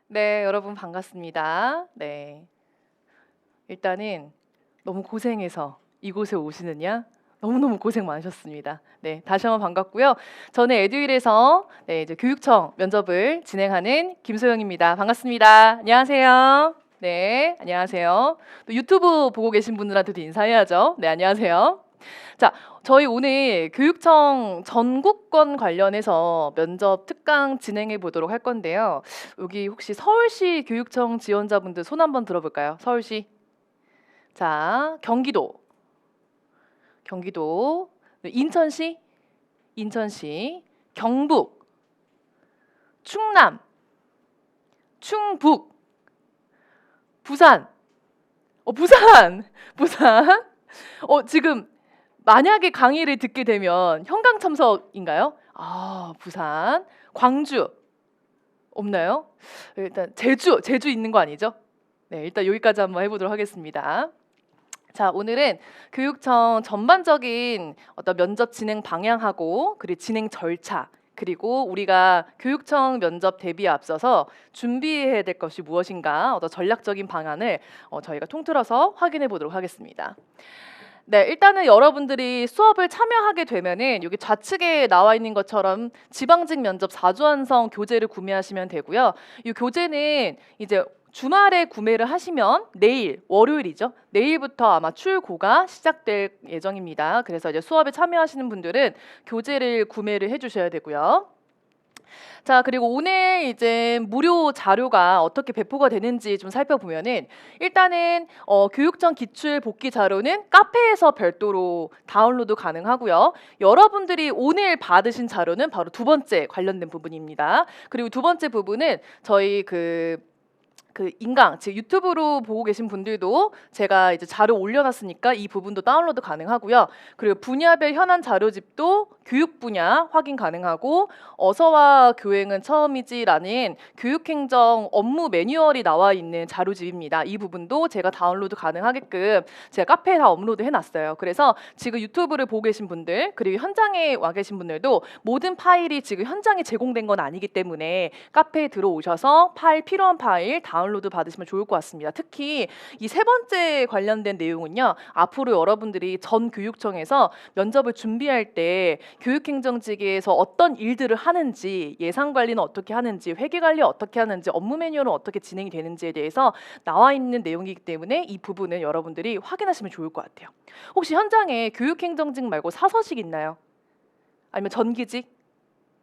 네, 여러분 반갑습니다. 네. 일단은 너무 고생해서 이곳에 오시느냐? 너무너무 고생 많으셨습니다. 네, 다시 한번 반갑고요. 저는 에듀윌에서 이제 교육청 면접을 진행하는 김소영입니다. 반갑습니다. 안녕하세요. 네, 안녕하세요. 또 유튜브 보고 계신 분들한테도 인사해야죠. 네, 안녕하세요. 자, 저희 오늘 교육청 전국권 관련해서 면접 특강 진행해 보도록 할 건데요. 여기 혹시 서울시 교육청 지원자분들 손 한번 들어볼까요? 서울시. 자, 경기도, 네, 인천시, 경북, 충남, 충북, 부산, 부산. 지금 만약에 강의를 듣게 되면 현강 참석인가요? 아, 부산, 광주 없나요? 일단 제주 있는 거 아니죠? 네, 일단 여기까지 한번 해보도록 하겠습니다. 자, 오늘은 교육청 전반적인 어떤 면접 진행 방향하고 그리고 진행 절차 그리고 우리가 교육청 면접 대비에 앞서서 준비해야 될 것이 무엇인가 어떤 전략적인 방안을 저희가 통틀어서 확인해 보도록 하겠습니다. 네, 일단은 여러분들이 수업을 참여하게 되면은 여기 좌측에 나와 있는 것처럼 지방직 면접 4주 완성 교재를 구매하시면 되고요. 이 교재는 이제 주말에 구매를 하시면 내일 월요일이죠. 내일부터 아마 출고가 시작될 예정입니다. 그래서 이제 수업에 참여하시는 분들은 교재를 구매를 해주셔야 되고요. 자, 그리고 오늘 이제 무료 자료가 어떻게 배포가 되는지 좀 살펴보면은 일단은 교육청 기출 복귀 자료는 카페에서 별도로 다운로드 가능하고요. 여러분들이 오늘 받으신 자료는 바로 두 번째 관련된 부분입니다. 그리고 두 번째 부분은 저희 그 인강, 즉 유튜브로 보고 계신 분들도 제가 이제 자료 올려놨으니까 이 부분도 다운로드 가능하고요. 그리고 분야별 현안 자료집도 교육 분야 확인 가능하고 어서와 교행은 처음이지라는 교육행정 업무 매뉴얼이 나와 있는 자료집입니다. 이 부분도 제가 다운로드 가능하게끔 제가 카페에 다 업로드 해놨어요. 그래서 지금 유튜브를 보고 계신 분들 그리고 현장에 와 계신 분들도 모든 파일이 지금 현장에 제공된 건 아니기 때문에 카페에 들어오셔서 필요한 파일 다운로드 받으시면 좋을 것 같습니다. 특히 이 세 번째 관련된 내용은요. 앞으로 여러분들이 전 교육청에서 면접을 준비할 때 교육행정직에서 어떤 일들을 하는지 예산 관리는 어떻게 하는지 회계 관리 어떻게 하는지 업무 매뉴얼은 어떻게 진행이 되는지에 대해서 나와 있는 내용이기 때문에 이 부분은 여러분들이 확인하시면 좋을 것 같아요. 혹시 현장에 교육행정직 말고 사서직 있나요? 아니면 전기직,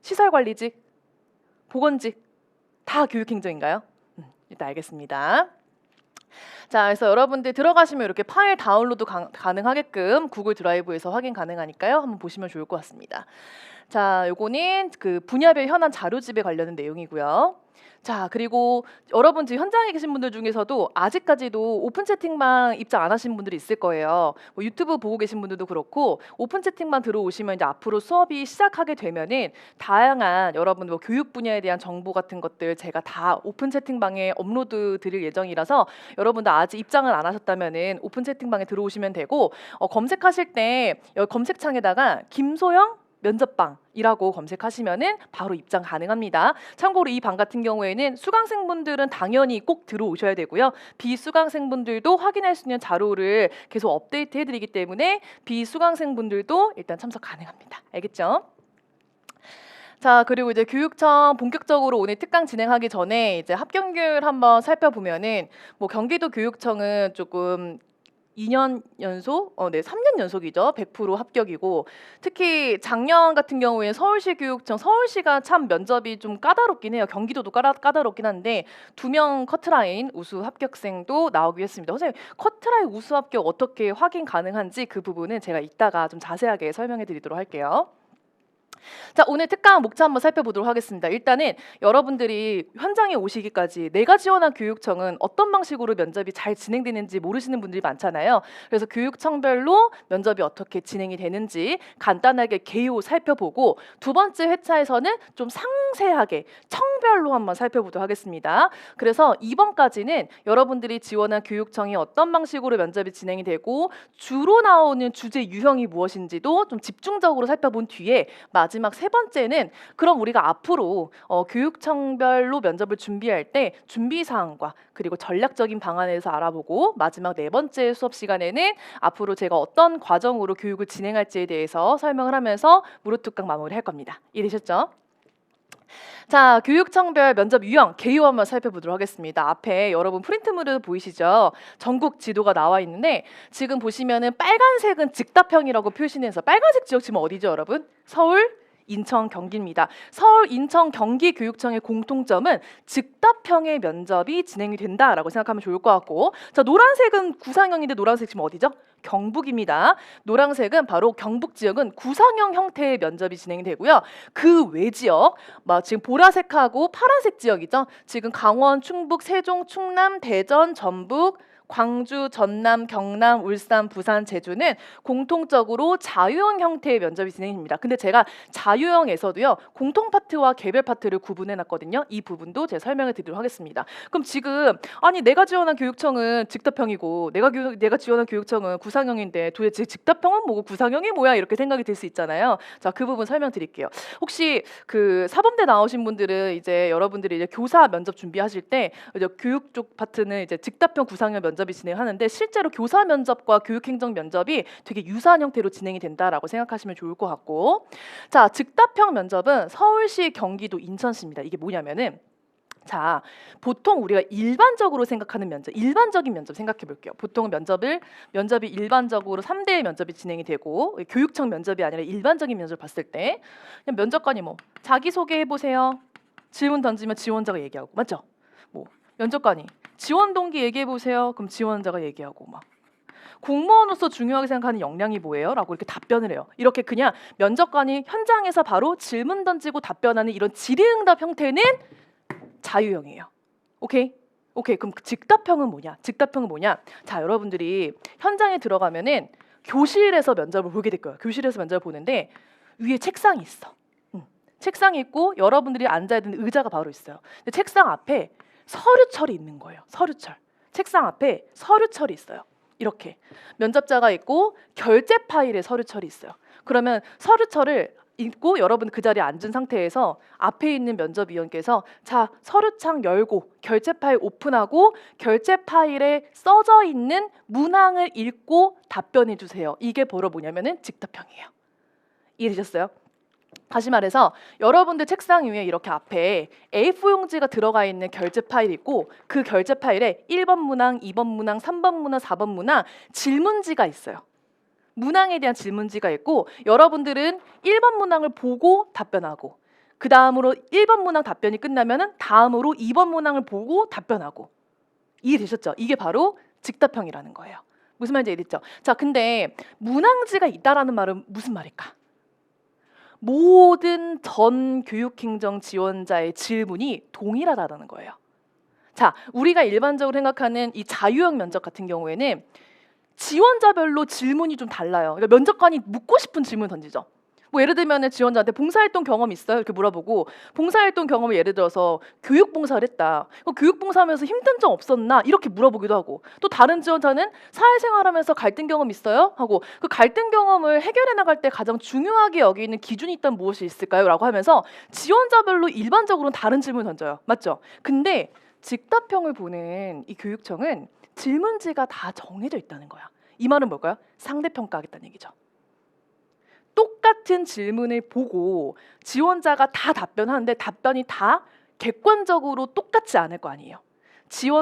시설관리직, 보건직 다 교육행정인가요? 일단 알겠습니다. 자, 그래서 여러분들 들어가시면 이렇게 파일 다운로드 가능하게끔 구글 드라이브에서 확인 가능하니까요. 한번 보시면 좋을 것 같습니다. 자, 요거는 그 분야별 현안 자료집에 관련된 내용이고요. 자, 그리고 여러분 지금 현장에 계신 분들 중에서도 아직까지도 오픈 채팅방 입장 안 하신 분들이 있을 거예요. 뭐 유튜브 보고 계신 분들도 그렇고 오픈 채팅방 들어오시면 이제 앞으로 수업이 시작하게 되면은 다양한 여러분 뭐 교육 분야에 대한 정보 같은 것들 제가 다 오픈 채팅방에 업로드 드릴 예정이라서 여러분들 아직 입장을 안 하셨다면은 오픈 채팅방에 들어오시면 되고 검색하실 때 여기 검색창에다가 김소영 면접방이라고 검색하시면은 바로 입장 가능합니다. 참고로 이 방 같은 경우에는 수강생분들은 당연히 꼭 들어오셔야 되고요. 비수강생분들도 확인할 수 있는 자료를 계속 업데이트 해드리기 때문에 비수강생분들도 일단 참석 가능합니다. 알겠죠? 자, 그리고 이제 교육청 본격적으로 오늘 특강 진행하기 전에 이제 합격률 한번 살펴보면은 뭐 경기도 교육청은 조금 2년 연속, 3년 연속이죠. 100% 합격이고 특히 작년 같은 경우에 서울시 교육청, 서울시가 참 면접이 좀 까다롭긴 해요. 경기도도 까다롭긴 한데 2명 커트라인 우수 합격생도 나오기로 했습니다. 선생님, 커트라인 우수 합격 어떻게 확인 가능한지 그 부분은 제가 이따가 좀 자세하게 설명해 드리도록 할게요. 자, 오늘 특강 목차 한번 살펴보도록 하겠습니다. 일단은 여러분들이 현장에 오시기까지 내가 지원한 교육청은 어떤 방식으로 면접이 잘 진행되는지 모르시는 분들이 많잖아요. 그래서 교육청별로 면접이 어떻게 진행이 되는지 간단하게 개요 살펴보고 두 번째 회차에서는 좀 상세하게 청별로 한번 살펴보도록 하겠습니다. 그래서 이번까지는 여러분들이 지원한 교육청이 어떤 방식으로 면접이 진행이 되고 주로 나오는 주제 유형이 무엇인지도 좀 집중적으로 살펴본 뒤에 마지막 세 번째는 그럼 우리가 앞으로 교육청별로 면접을 준비할 때 준비사항과 그리고 전략적인 방안에 대해서 알아보고 마지막 네 번째 수업 시간에는 앞으로 제가 어떤 과정으로 교육을 진행할지에 대해서 설명을 하면서 무료특강 마무리할 겁니다. 이해되셨죠? 자, 교육청별 면접 유형, 개요 한번 살펴보도록 하겠습니다. 앞에 여러분 프린트물을 보이시죠? 전국 지도가 나와 있는데 지금 보시면은 빨간색은 즉답형이라고 표시해서 빨간색 지역 지금 어디죠, 여러분? 서울, 인천, 경기입니다. 서울, 인천, 경기 교육청의 공통점은 즉답형의 면접이 진행이 된다라고 생각하면 좋을 것 같고, 자, 노란색은 구상형인데 노란색 지금 어디죠? 경북입니다. 노란색은 바로 경북 지역은 구상형 형태의 면접이 진행이 되고요. 그 외 지역, 지금 보라색하고 파란색 지역이죠. 지금 강원, 충북, 세종, 충남, 대전, 전북, 광주, 전남, 경남, 울산, 부산, 제주는 공통적으로 자유형 형태의 면접이 진행됩니다. 근데 제가 자유형에서도요, 공통 파트와 개별 파트를 구분해 놨거든요. 이 부분도 제가 설명을 드리도록 하겠습니다. 그럼 지금 아니 내가 지원한 교육청은 즉답형이고 내가 지원한 교육청은 구상형인데 도대체 즉답형은 뭐고 구상형이 뭐야 이렇게 생각이 들 수 있잖아요. 자, 그 부분 설명드릴게요. 혹시 그 사범대 나오신 분들은 이제 여러분들이 이제 교사 면접 준비하실 때 이제 교육 쪽 파트는 이제 즉답형 구상형 면접이 진행하는데 실제로 교사 면접과 교육행정 면접이 되게 유사한 형태로 진행이 된다라고 생각하시면 좋을 것 같고, 자, 즉답형 면접은 서울시, 경기도, 인천시입니다. 이게 뭐냐면은 자, 보통 우리가 일반적으로 생각하는 면접, 일반적인 면접 생각해 볼게요. 보통 면접이 일반적으로 3대의 면접이 진행이 되고 교육청 면접이 아니라 일반적인 면접을 봤을 때 그냥 면접관이 뭐 자기소개 해보세요. 질문 던지면 지원자가 얘기하고, 맞죠? 뭐 면접관이 지원 동기 얘기해 보세요. 그럼 지원자가 얘기하고 막 공무원으로서 중요하게 생각하는 역량이 뭐예요? 라고 이렇게 답변을 해요. 이렇게 그냥 면접관이 현장에서 바로 질문 던지고 답변하는 이런 질의응답 형태는 자유형이에요. 오케이? 그럼 즉답형은 뭐냐? 자, 여러분들이 현장에 들어가면은 교실에서 면접을 보게 될 거예요. 교실에서 면접을 보는데 위에 책상이 있어. 책상이 있고 여러분들이 앉아야 되는 의자가 바로 있어요. 근데 책상 앞에 서류철이 있는 거예요. 서류철. 책상 앞에 서류철이 있어요. 이렇게 면접자가 있고 결제 파일에 서류철이 있어요. 그러면 서류철을 읽고 여러분 그 자리에 앉은 상태에서 앞에 있는 면접위원께서 자, 서류창 열고 결제 파일 오픈하고 결제 파일에 써져 있는 문항을 읽고 답변해 주세요. 이게 바로 뭐냐면은 즉답형이에요. 이해되셨어요? 다시 말해서 여러분들 책상 위에 이렇게 앞에 A4 용지가 들어가 있는 결제 파일이 있고 그 결제 파일에 1번 문항, 2번 문항, 3번 문항, 4번 문항 질문지가 있어요. 문항에 대한 질문지가 있고 여러분들은 1번 문항을 보고 답변하고 그 다음으로 1번 문항 답변이 끝나면은 다음으로 2번 문항을 보고 답변하고. 이해되셨죠? 이게 바로 즉답형이라는 거예요. 무슨 말인지 이해됐죠? 자, 근데 문항지가 있다라는 말은 무슨 말일까? 모든 전 교육행정 지원자의 질문이 동일하다는 거예요. 자, 우리가 일반적으로 생각하는 이 자유형 면접 같은 경우에는 지원자별로 질문이 좀 달라요. 그러니까 면접관이 묻고 싶은 질문 던지죠. 뭐 예를 들면 지원자한테 봉사활동 경험 있어요? 이렇게 물어보고 봉사활동 경험을 예를 들어서 교육봉사를 했다. 교육봉사하면서 힘든 점 없었나? 이렇게 물어보기도 하고 또 다른 지원자는 사회생활하면서 갈등 경험 있어요? 하고 그 갈등 경험을 해결해 나갈 때 가장 중요하게 여기는 기준이 있다면 무엇이 있을까요? 라고 하면서 지원자별로 일반적으로는 다른 질문을 던져요. 맞죠? 근데 즉답형을 보는 이 교육청은 질문지가 다 정해져 있다는 거야. 이 말은 뭘까요? 상대평가하겠다는 얘기죠. 똑같은 질문을 보고 지원자가 다 답변하는데 답변이 다 객관적으로 똑같지 않을 거 아니에요.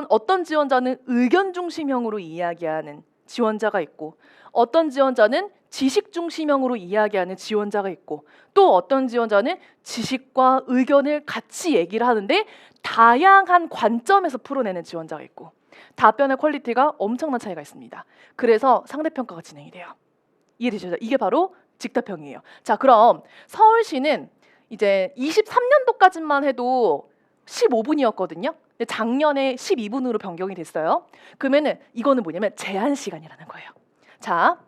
어떤 지원자는 의견 중심형으로 이야기하는 지원자가 있고 어떤 지원자는 지식 중심형으로 이야기하는 지원자가 있고 또 어떤 지원자는 지식과 의견을 같이 얘기를 하는데 다양한 관점에서 풀어내는 지원자가 있고 답변의 퀄리티가 엄청난 차이가 있습니다. 그래서 상대평가가 진행이 돼요. 이해되시죠? 이게 바로 즉답형이에요. 자, 그럼 서울시는 이제 23년도까지만 해도 15분이었거든요. 근데 작년에 12분으로 변경이 됐어요. 그러면은 이거는 뭐냐면 제한 시간이라는 거예요. 자,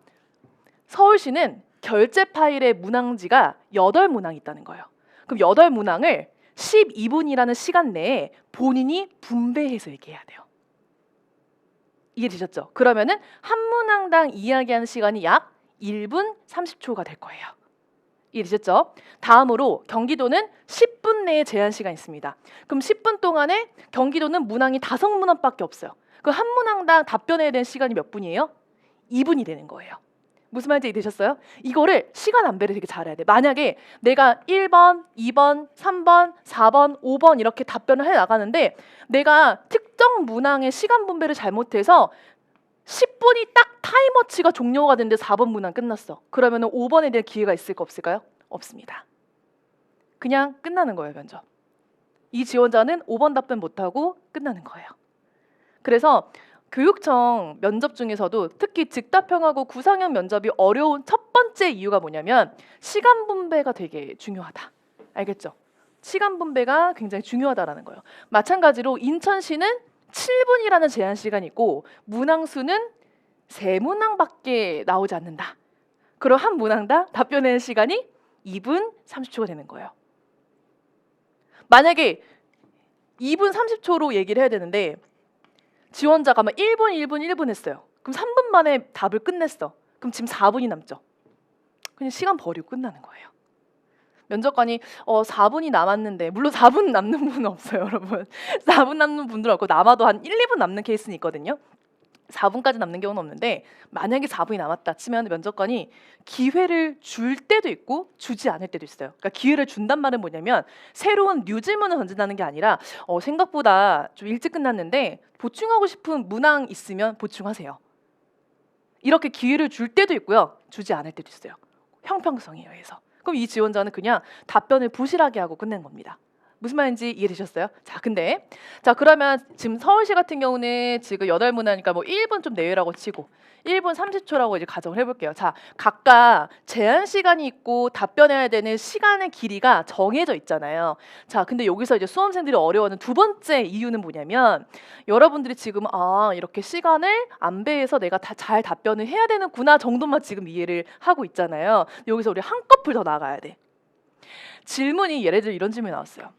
서울시는 결제 파일의 문항지가 8문항이 있다는 거예요. 그럼 8문항을 12분이라는 시간 내에 본인이 분배해서 얘기해야 돼요. 이해되셨죠? 그러면은 한 문항당 이야기하는 시간이 약 1분 30초가 될 거예요. 이해되셨죠? 다음으로 경기도는 10분 내에 제한 시간이 있습니다. 그럼 10분 동안에 경기도는 문항이 5문항밖에 없어요. 그 한 문항당 답변해야 되는 시간이 몇 분이에요? 2분이 되는 거예요. 무슨 말인지 이해되셨어요? 이거를 시간 안배를 되게 잘해야 돼. 만약에 내가 1번, 2번, 3번, 4번, 5번 이렇게 답변을 해 나가는데 내가 특정 문항의 시간 분배를 잘못해서 10분이 딱 타임워치가 종료가 됐는데 4번 문항 끝났어. 그러면 5번에 대한 기회가 있을까 없을까요? 없습니다. 그냥 끝나는 거예요, 면접. 이 지원자는 5번 답변 못하고 끝나는 거예요. 그래서 교육청 면접 중에서도 특히 즉답형하고 구상형 면접이 어려운 첫 번째 이유가 뭐냐면 시간 분배가 되게 중요하다. 알겠죠? 시간 분배가 굉장히 중요하다라는 거예요. 마찬가지로 인천시는 7분이라는 제한 시간이 있고 문항 수는 3문항밖에 나오지 않는다. 그럼 한 문항당 답변하는 시간이 2분 30초가 되는 거예요. 만약에 2분 30초로 얘기를 해야 되는데 지원자가 막 1분 했어요. 그럼 3분 만에 답을 끝냈어. 그럼 지금 4분이 남죠. 그냥 시간 버리고 끝나는 거예요. 면접관이 4분이 남았는데 물론 4분 남는 분은 없어요, 여러분. 4분 남는 분들은 없고 남아도 한 1, 2분 남는 케이스는 있거든요. 4분까지 남는 경우는 없는데 만약에 4분이 남았다 치면 면접관이 기회를 줄 때도 있고 주지 않을 때도 있어요. 그러니까 기회를 준단 말은 뭐냐면 새로운 뉴 질문을 던진다는 게 아니라 생각보다 좀 일찍 끝났는데 보충하고 싶은 문항 있으면 보충하세요. 이렇게 기회를 줄 때도 있고요. 주지 않을 때도 있어요. 형평성에 의해서. 그럼 이 지원자는 그냥 답변을 부실하게 하고 끝낸 겁니다. 무슨 말인지 이해되셨어요? 자, 그러면 지금 서울시 같은 경우는 지금 8문화니까 뭐 1분 좀 내외라고 치고 1분 30초라고 이제 가정을 해볼게요. 자, 각각 제한 시간이 있고 답변해야 되는 시간의 길이가 정해져 있잖아요. 자, 근데 여기서 이제 수험생들이 어려워하는 두 번째 이유는 뭐냐면 여러분들이 지금 이렇게 시간을 안배해서 내가 잘 답변을 해야 되는구나 정도만 지금 이해를 하고 있잖아요. 여기서 우리 한꺼풀 더 나가야 돼. 질문이 예를 들어 이런 질문이 나왔어요.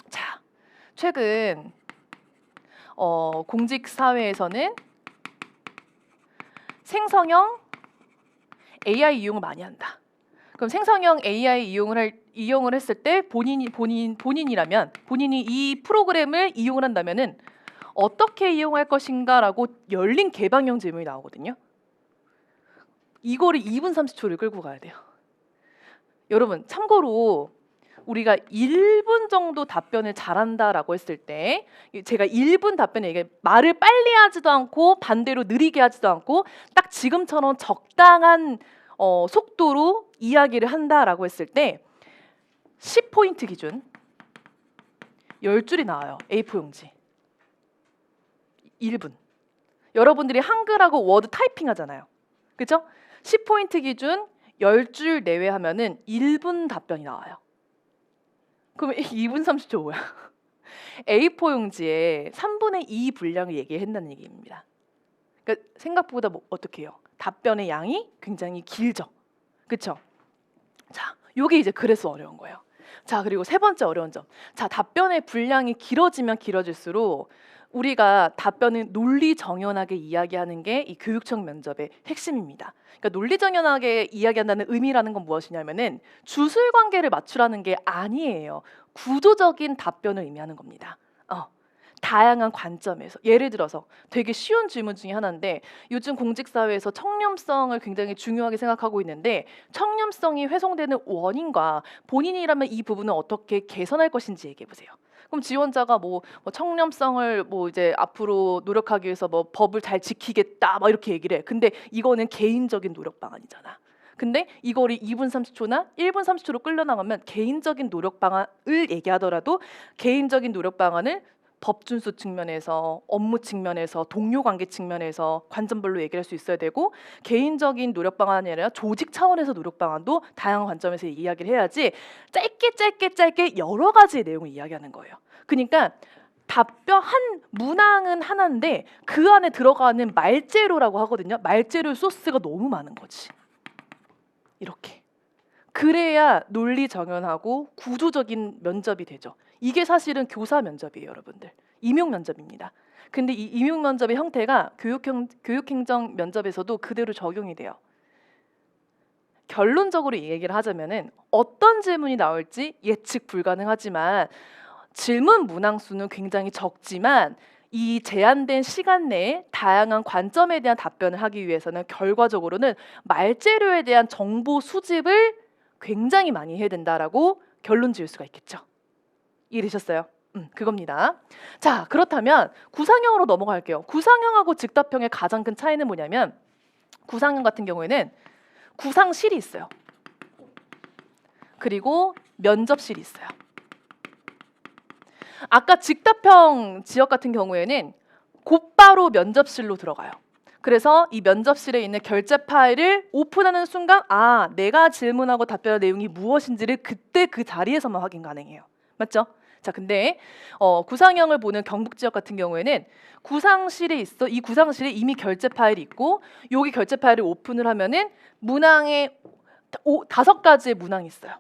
자, 최근 공직사회에서는 생성형 AI 이용을 많이 한다. 그럼 생성형 AI 이용을 했을 때 본인이라면 본인이 이 프로그램을 이용을 한다면은 어떻게 이용할 것인가라고 열린 개방형 질문이 나오거든요. 이거를 2분 30초를 끌고 가야 돼요. 여러분 참고로 우리가 1분 정도 답변을 잘한다라고 했을 때 제가 1분 답변에 이게 말을 빨리 하지도 않고 반대로 느리게 하지도 않고 딱 지금처럼 적당한 속도로 이야기를 한다라고 했을 때 10포인트 기준 10줄이 나와요. A4 용지. 1분. 여러분들이 한글하고 워드 타이핑 하잖아요. 그렇죠? 10포인트 기준 10줄 내외 하면은 1분 답변이 나와요. 그럼 2분 30초 뭐야? A4 용지에 3분의 2 분량을 얘기한다는 얘기입니다. 그러니까 생각보다 어떻게 해요? 답변의 양이 굉장히 길죠. 그렇죠? 자, 요게 이제 그래서 어려운 거예요. 자, 그리고 세 번째 어려운 점. 자, 답변의 분량이 길어지면 길어질수록 우리가 답변을 논리정연하게 이야기하는 게 이 교육청 면접의 핵심입니다. 그러니까 논리정연하게 이야기한다는 의미라는 건 무엇이냐면은 주술 관계를 맞추라는 게 아니에요. 구조적인 답변을 의미하는 겁니다. 다양한 관점에서 예를 들어서 되게 쉬운 질문 중에 하나인데 요즘 공직사회에서 청렴성을 굉장히 중요하게 생각하고 있는데 청렴성이 훼손되는 원인과 본인이라면 이 부분을 어떻게 개선할 것인지 얘기해 보세요. 그럼 지원자가 뭐 청렴성을 이제 앞으로 노력하기 위해서 법을 잘 지키겠다 막 이렇게 얘기를 해. 근데 이거는 개인적인 노력 방안이잖아. 근데 이거를 2분 30초나 1분 30초로 끌려나가면 개인적인 노력 방안을 얘기하더라도 개인적인 노력 방안을 법 준수 측면에서 업무 측면에서 동료 관계 측면에서 관점별로 얘기할 수 있어야 되고 개인적인 노력 방안이 아니라 조직 차원에서 노력 방안도 다양한 관점에서 이야기를 해야지 짧게 여러 가지의 내용을 이야기하는 거예요. 그러니까 답변 한 문항은 하나인데 그 안에 들어가는 말재료라고 하거든요. 말재료 소스가 너무 많은 거지. 이렇게. 그래야 논리정연하고 구조적인 면접이 되죠. 이게 사실은 교사 면접이에요, 여러분들. 임용 면접입니다. 근데 이 임용 면접의 형태가 교육행정 면접에서도 그대로 적용이 돼요. 결론적으로 이 얘기를 하자면은 어떤 질문이 나올지 예측 불가능하지만 질문 문항 수는 굉장히 적지만 이 제한된 시간 내에 다양한 관점에 대한 답변을 하기 위해서는 결과적으로는 말재료에 대한 정보 수집을 굉장히 많이 해야 된다라고 결론 지을 수가 있겠죠. 이해되셨어요? 그겁니다. 자, 그렇다면 구상형으로 넘어갈게요. 구상형하고 즉답형의 가장 큰 차이는 뭐냐면 구상형 같은 경우에는 구상실이 있어요. 그리고 면접실이 있어요. 아까 즉답형 지역 같은 경우에는 곧바로 면접실로 들어가요. 그래서 이 면접실에 있는 결제 파일을 오픈하는 순간 내가 질문하고 답변할 내용이 무엇인지를 그때 그 자리에서만 확인 가능해요. 맞죠? 자, 근데 구상형을 보는 경북 지역 같은 경우에는 구상실에 있어. 이 구상실에 이미 결제 파일이 있고 여기 결제 파일을 오픈을 하면은 문항에 5가지의 문항이 있어요.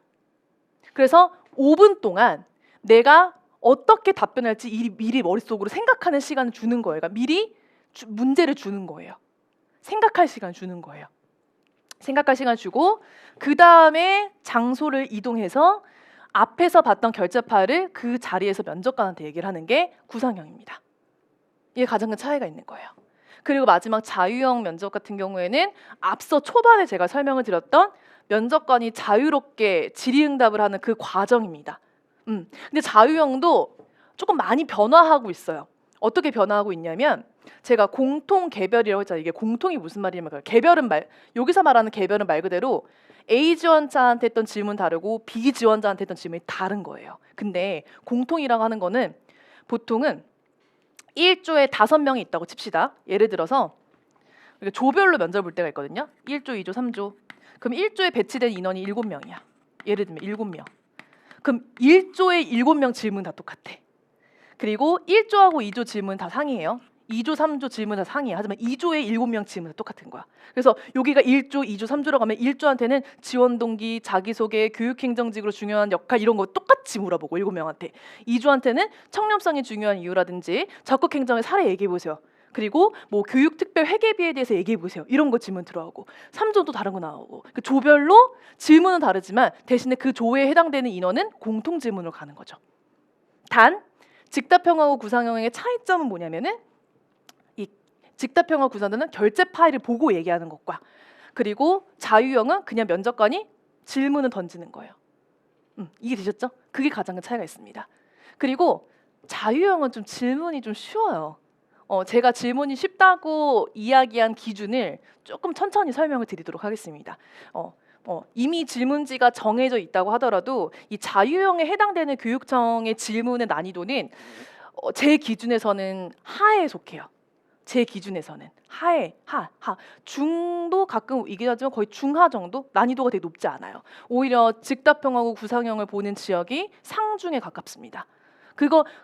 그래서 5분 동안 내가 어떻게 답변할지 미리 머릿속으로 생각하는 시간을 주는 거예요. 그러니까 미리 문제를 주는 거예요. 생각할 시간 주는 거예요. 생각할 시간 주고 그 다음에 장소를 이동해서 앞에서 봤던 결제 파일을 그 자리에서 면접관한테 얘기를 하는 게 구상형입니다. 이게 가장 큰 차이가 있는 거예요. 그리고 마지막 자유형 면접 같은 경우에는 앞서 초반에 제가 설명을 드렸던 면접관이 자유롭게 질의응답을 하는 그 과정입니다. 근데 자유형도 조금 많이 변화하고 있어요. 어떻게 변화하고 있냐면 제가 공통 개별이라고 했잖아요. 이게 공통이 무슨 말이냐면 개별은 여기서 말하는 개별은 말 그대로 A 지원자한테 했던 질문 다르고 B 지원자한테 했던 질문이 다른 거예요. 근데 공통이라고 하는 거는 보통은 1조에 5명이 있다고 칩시다. 예를 들어서 조별로 면접을 볼 때가 있거든요. 1조, 2조, 3조. 그럼 1조에 배치된 인원이 7명이야. 예를 들면 7명. 그럼 1조에 7명 질문 다 똑같아. 그리고 1조하고 2조 질문 다 상이에요. 2조, 3조 질문 다 상이야. 하지만 2조에 7명 질문 다 똑같은 거야. 그래서 여기가 1조, 2조, 3조라고 하면 1조한테는 지원 동기, 자기소개, 교육행정직으로 중요한 역할 이런 거 똑같이 물어보고 7명한테. 2조한테는 청렴성이 중요한 이유라든지 적극행정의 사례 얘기해 보세요. 그리고 뭐 교육특별회계비에 대해서 얘기해 보세요. 이런 거 질문 들어가고 3조도 다른 거 나오고 그 조별로 질문은 다르지만 대신에 그 조에 해당되는 인원은 공통 질문으로 가는 거죠. 단 즉답형하고 구상형의 차이점은 뭐냐면은 이 즉답형과 구상형은 결제 파일을 보고 얘기하는 것과 그리고 자유형은 그냥 면접관이 질문을 던지는 거예요. 이해되셨죠? 그게 가장 큰 차이가 있습니다. 그리고 자유형은 좀 질문이 좀 쉬워요. 제가 질문이 쉽다고 이야기한 기준을 조금 천천히 설명을 드리도록 하겠습니다. 이미 질문지가 정해져 있다고 하더라도 이 자유형에 해당되는 교육청의 질문의 난이도는 제 기준에서는 하에 속해요. 제 기준에서는 하에 하 중도 가끔 이긴 하지만 거의 중하 정도 난이도가 되게 높지 않아요. 오히려 즉답형하고 구상형을 보는 지역이 상중에 가깝습니다.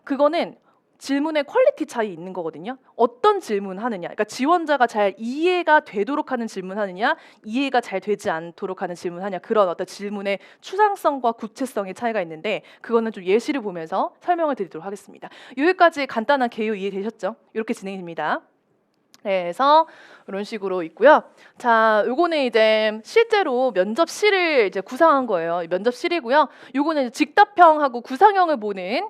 그거는 질문의 퀄리티 차이 있는 거거든요. 어떤 질문하느냐, 그러니까 지원자가 잘 이해가 되도록 하는 질문하느냐, 이해가 잘 되지 않도록 하는 질문하냐, 그런 어떤 질문의 추상성과 구체성의 차이가 있는데 그거는 좀 예시를 보면서 설명을 드리도록 하겠습니다. 여기까지 간단한 개요 이해되셨죠? 이렇게 진행이 됩니다. 그래서 이런 식으로 있고요. 자, 요거는 이제 실제로 면접실을 이제 구상한 거예요. 면접실이고요. 요거는 이제 즉답형하고 구상형을 보는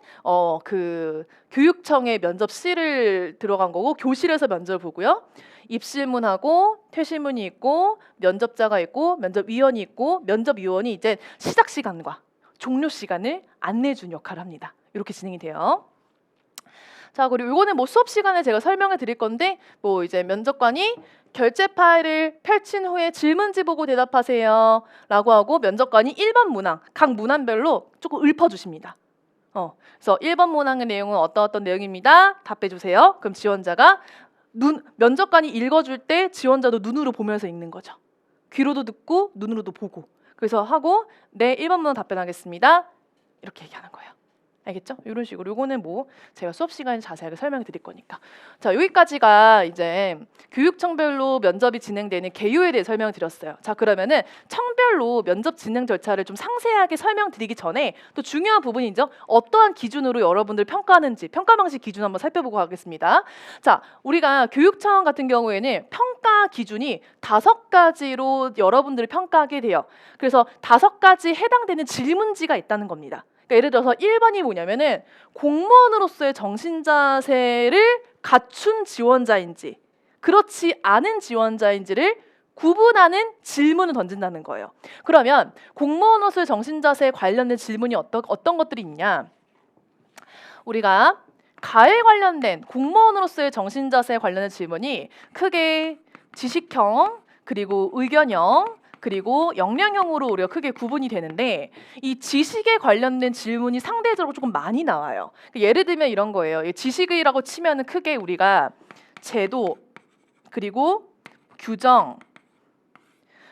그 교육청의 면접실을 들어간 거고 교실에서 면접을 보고요. 입실문하고 퇴실문이 있고 면접자가 있고 면접위원이 있고 면접위원이 이제 시작 시간과 종료 시간을 안내해 준 역할을 합니다. 이렇게 진행이 돼요. 자, 그리고 이거는 뭐 수업 시간에 제가 설명을 드릴 건데 뭐 이제 면접관이 결제 파일을 펼친 후에 질문지 보고 대답하세요 라고 하고 면접관이 1번 문항, 각 문항별로 조금 읊어주십니다. 그래서 1번 문항의 내용은 어떤 내용입니다. 답해 주세요. 그럼 지원자가 면접관이 읽어줄 때 지원자도 눈으로 보면서 읽는 거죠. 귀로도 듣고 눈으로도 보고. 그래서 하고 네 1번 문항 답변하겠습니다. 이렇게 얘기하는 거예요. 알겠죠? 이런 식으로 요거는 뭐 제가 수업 시간에 자세하게 설명해 드릴 거니까. 자, 여기까지가 이제 교육청별로 면접이 진행되는 개요에 대해 설명을 드렸어요. 자, 그러면은 청별로 면접 진행 절차를 좀 상세하게 설명드리기 전에 또 중요한 부분이죠. 어떠한 기준으로 여러분들 평가하는지 평가 방식 기준 한번 살펴보고 가겠습니다. 자, 우리가 교육청 같은 경우에는 평가 기준이 5가지로 여러분들을 평가하게 돼요. 그래서 5가지 해당되는 질문지가 있다는 겁니다. 그러니까 예를 들어서 1번이 뭐냐면은 공무원으로서의 정신자세를 갖춘 지원자인지 그렇지 않은 지원자인지를 구분하는 질문을 던진다는 거예요. 그러면 공무원으로서의 정신자세에 관련된 질문이 어떤 것들이 있냐? 우리가 가에 관련된 공무원으로서의 정신자세에 관련된 질문이 크게 지식형, 그리고 의견형, 그리고 역량형으로 우리가 크게 구분이 되는데 이 지식에 관련된 질문이 상대적으로 조금 많이 나와요. 예를 들면 이런 거예요. 지식이라고 치면은 크게 우리가 제도, 그리고 규정,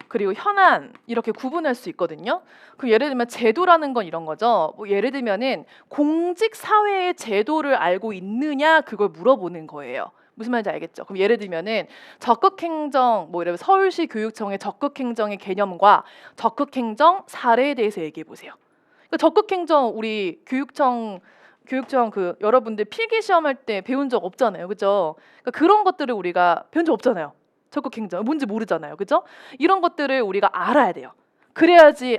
그리고 현안 이렇게 구분할 수 있거든요. 그럼 예를 들면 제도라는 건 이런 거죠. 뭐 예를 들면은 공직 사회의 제도를 알고 있느냐 그걸 물어보는 거예요. 무슨 말인지 알겠죠? 그럼 예를 들면은 적극행정, 뭐 예를 들면 서울시 교육청의 적극행정의 개념과 적극행정 사례에 대해서 얘기해 보세요. 그러니까 적극행정 우리 교육청 그 여러분들 필기 시험할 때 배운 적 없잖아요, 그죠? 그러니까 그런 것들을 우리가 배운 적 없잖아요. 적극행정 뭔지 모르잖아요, 그죠? 이런 것들을 우리가 알아야 돼요.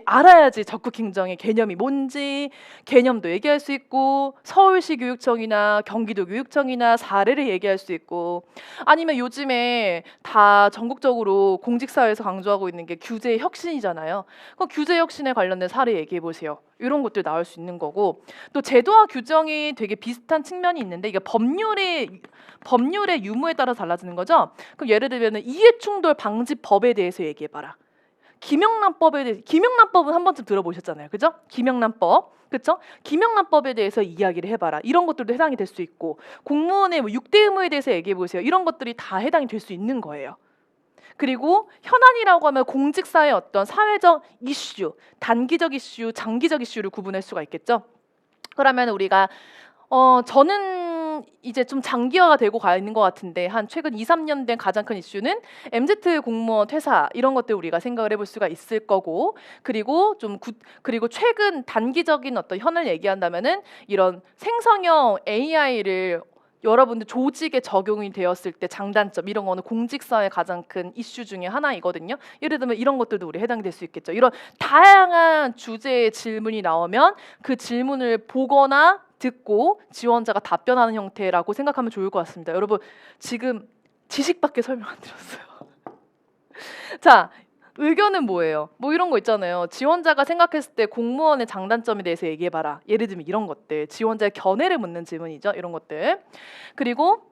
알아야지 적극행정의 개념이 뭔지 개념도 얘기할 수 있고 서울시 교육청이나 경기도 교육청이나 사례를 얘기할 수 있고 아니면 요즘에 다 전국적으로 공직사회에서 강조하고 있는 게 규제 혁신이잖아요. 그럼 규제 혁신에 관련된 사례 얘기해 보세요. 이런 것들 나올 수 있는 거고 또 제도와 규정이 되게 비슷한 측면이 있는데 이게 법률의 유무에 따라 달라지는 거죠. 그럼 예를 들면 이해충돌 방지법에 대해서 얘기해 봐라. 김영란법은 한 번쯤 들어보셨잖아요, 그죠? 김영란법, 그렇죠? 김영란법에 대해서 이야기를 해봐라. 이런 것들도 해당이 될 수 있고 공무원의 6대 의무에 대해서 얘기해 보세요. 이런 것들이 다 해당이 될 수 있는 거예요. 그리고 현안이라고 하면 공직사의 어떤 사회적 이슈, 단기적 이슈, 장기적 이슈를 구분할 수가 있겠죠. 그러면 우리가 저는 이제 좀 장기화가 되고 가 있는 것 같은데 한 최근 2, 3년 된 가장 큰 이슈는 MZ 공무원 퇴사 이런 것들 우리가 생각을 해볼 수가 있을 거고 그리고 그리고 최근 단기적인 어떤 현을 얘기한다면은 이런 생성형 AI를 여러분들 조직에 적용이 되었을 때 장단점 이런 거는 공직사의 가장 큰 이슈 중에 하나이거든요. 예를 들면 이런 것들도 우리 해당이 될 수 있겠죠. 이런 다양한 주제의 질문이 나오면 그 질문을 보거나 듣고 지원자가 답변하는 형태라고 생각하면 좋을 것 같습니다. 여러분 지금 지식밖에 설명 안 드렸어요. 자, 의견은 뭐예요? 뭐 이런 거 있잖아요. 지원자가 생각했을 때 공무원의 장단점에 대해서 얘기해봐라. 예를 들면 이런 것들, 지원자의 견해를 묻는 질문이죠. 이런 것들. 그리고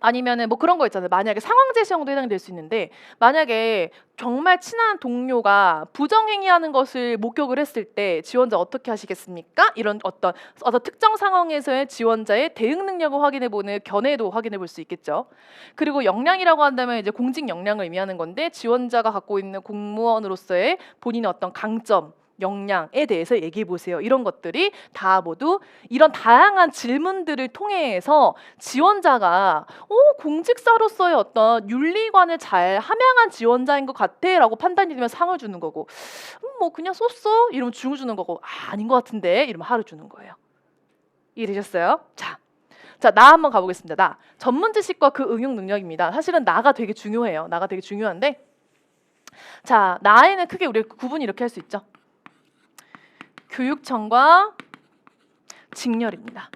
아니면은 뭐 그런 거 있잖아요. 만약에 상황 제시형도 해당될 수 있는데 만약에 정말 친한 동료가 부정행위하는 것을 목격을 했을 때 지원자 어떻게 하시겠습니까? 이런 어떤 특정 상황에서의 지원자의 대응 능력을 확인해보는 견해도 확인해볼 수 있겠죠. 그리고 역량이라고 한다면 이제 공직 역량을 의미하는 건데 지원자가 갖고 있는 공무원으로서의 본인의 어떤 강점 역량에 대해서 얘기해 보세요. 이런 것들이 다 모두 이런 다양한 질문들을 통해서 지원자가 공직사로서의 어떤 윤리관을 잘 함양한 지원자인 것 같아라고 판단이 되면 상을 주는 거고 뭐 그냥 썼어 이러면 중을 주는 거고 아닌 것 같은데 이러면 하를 주는 거예요. 이해되셨어요? 자, 나 한번 가보겠습니다. 나 전문 지식과 그 응용 능력입니다. 사실은 나가 되게 중요해요. 나가 되게 중요한데 자, 나에는 크게 우리 구분이 이렇게 할 수 있죠. 교육청과 직렬입니다.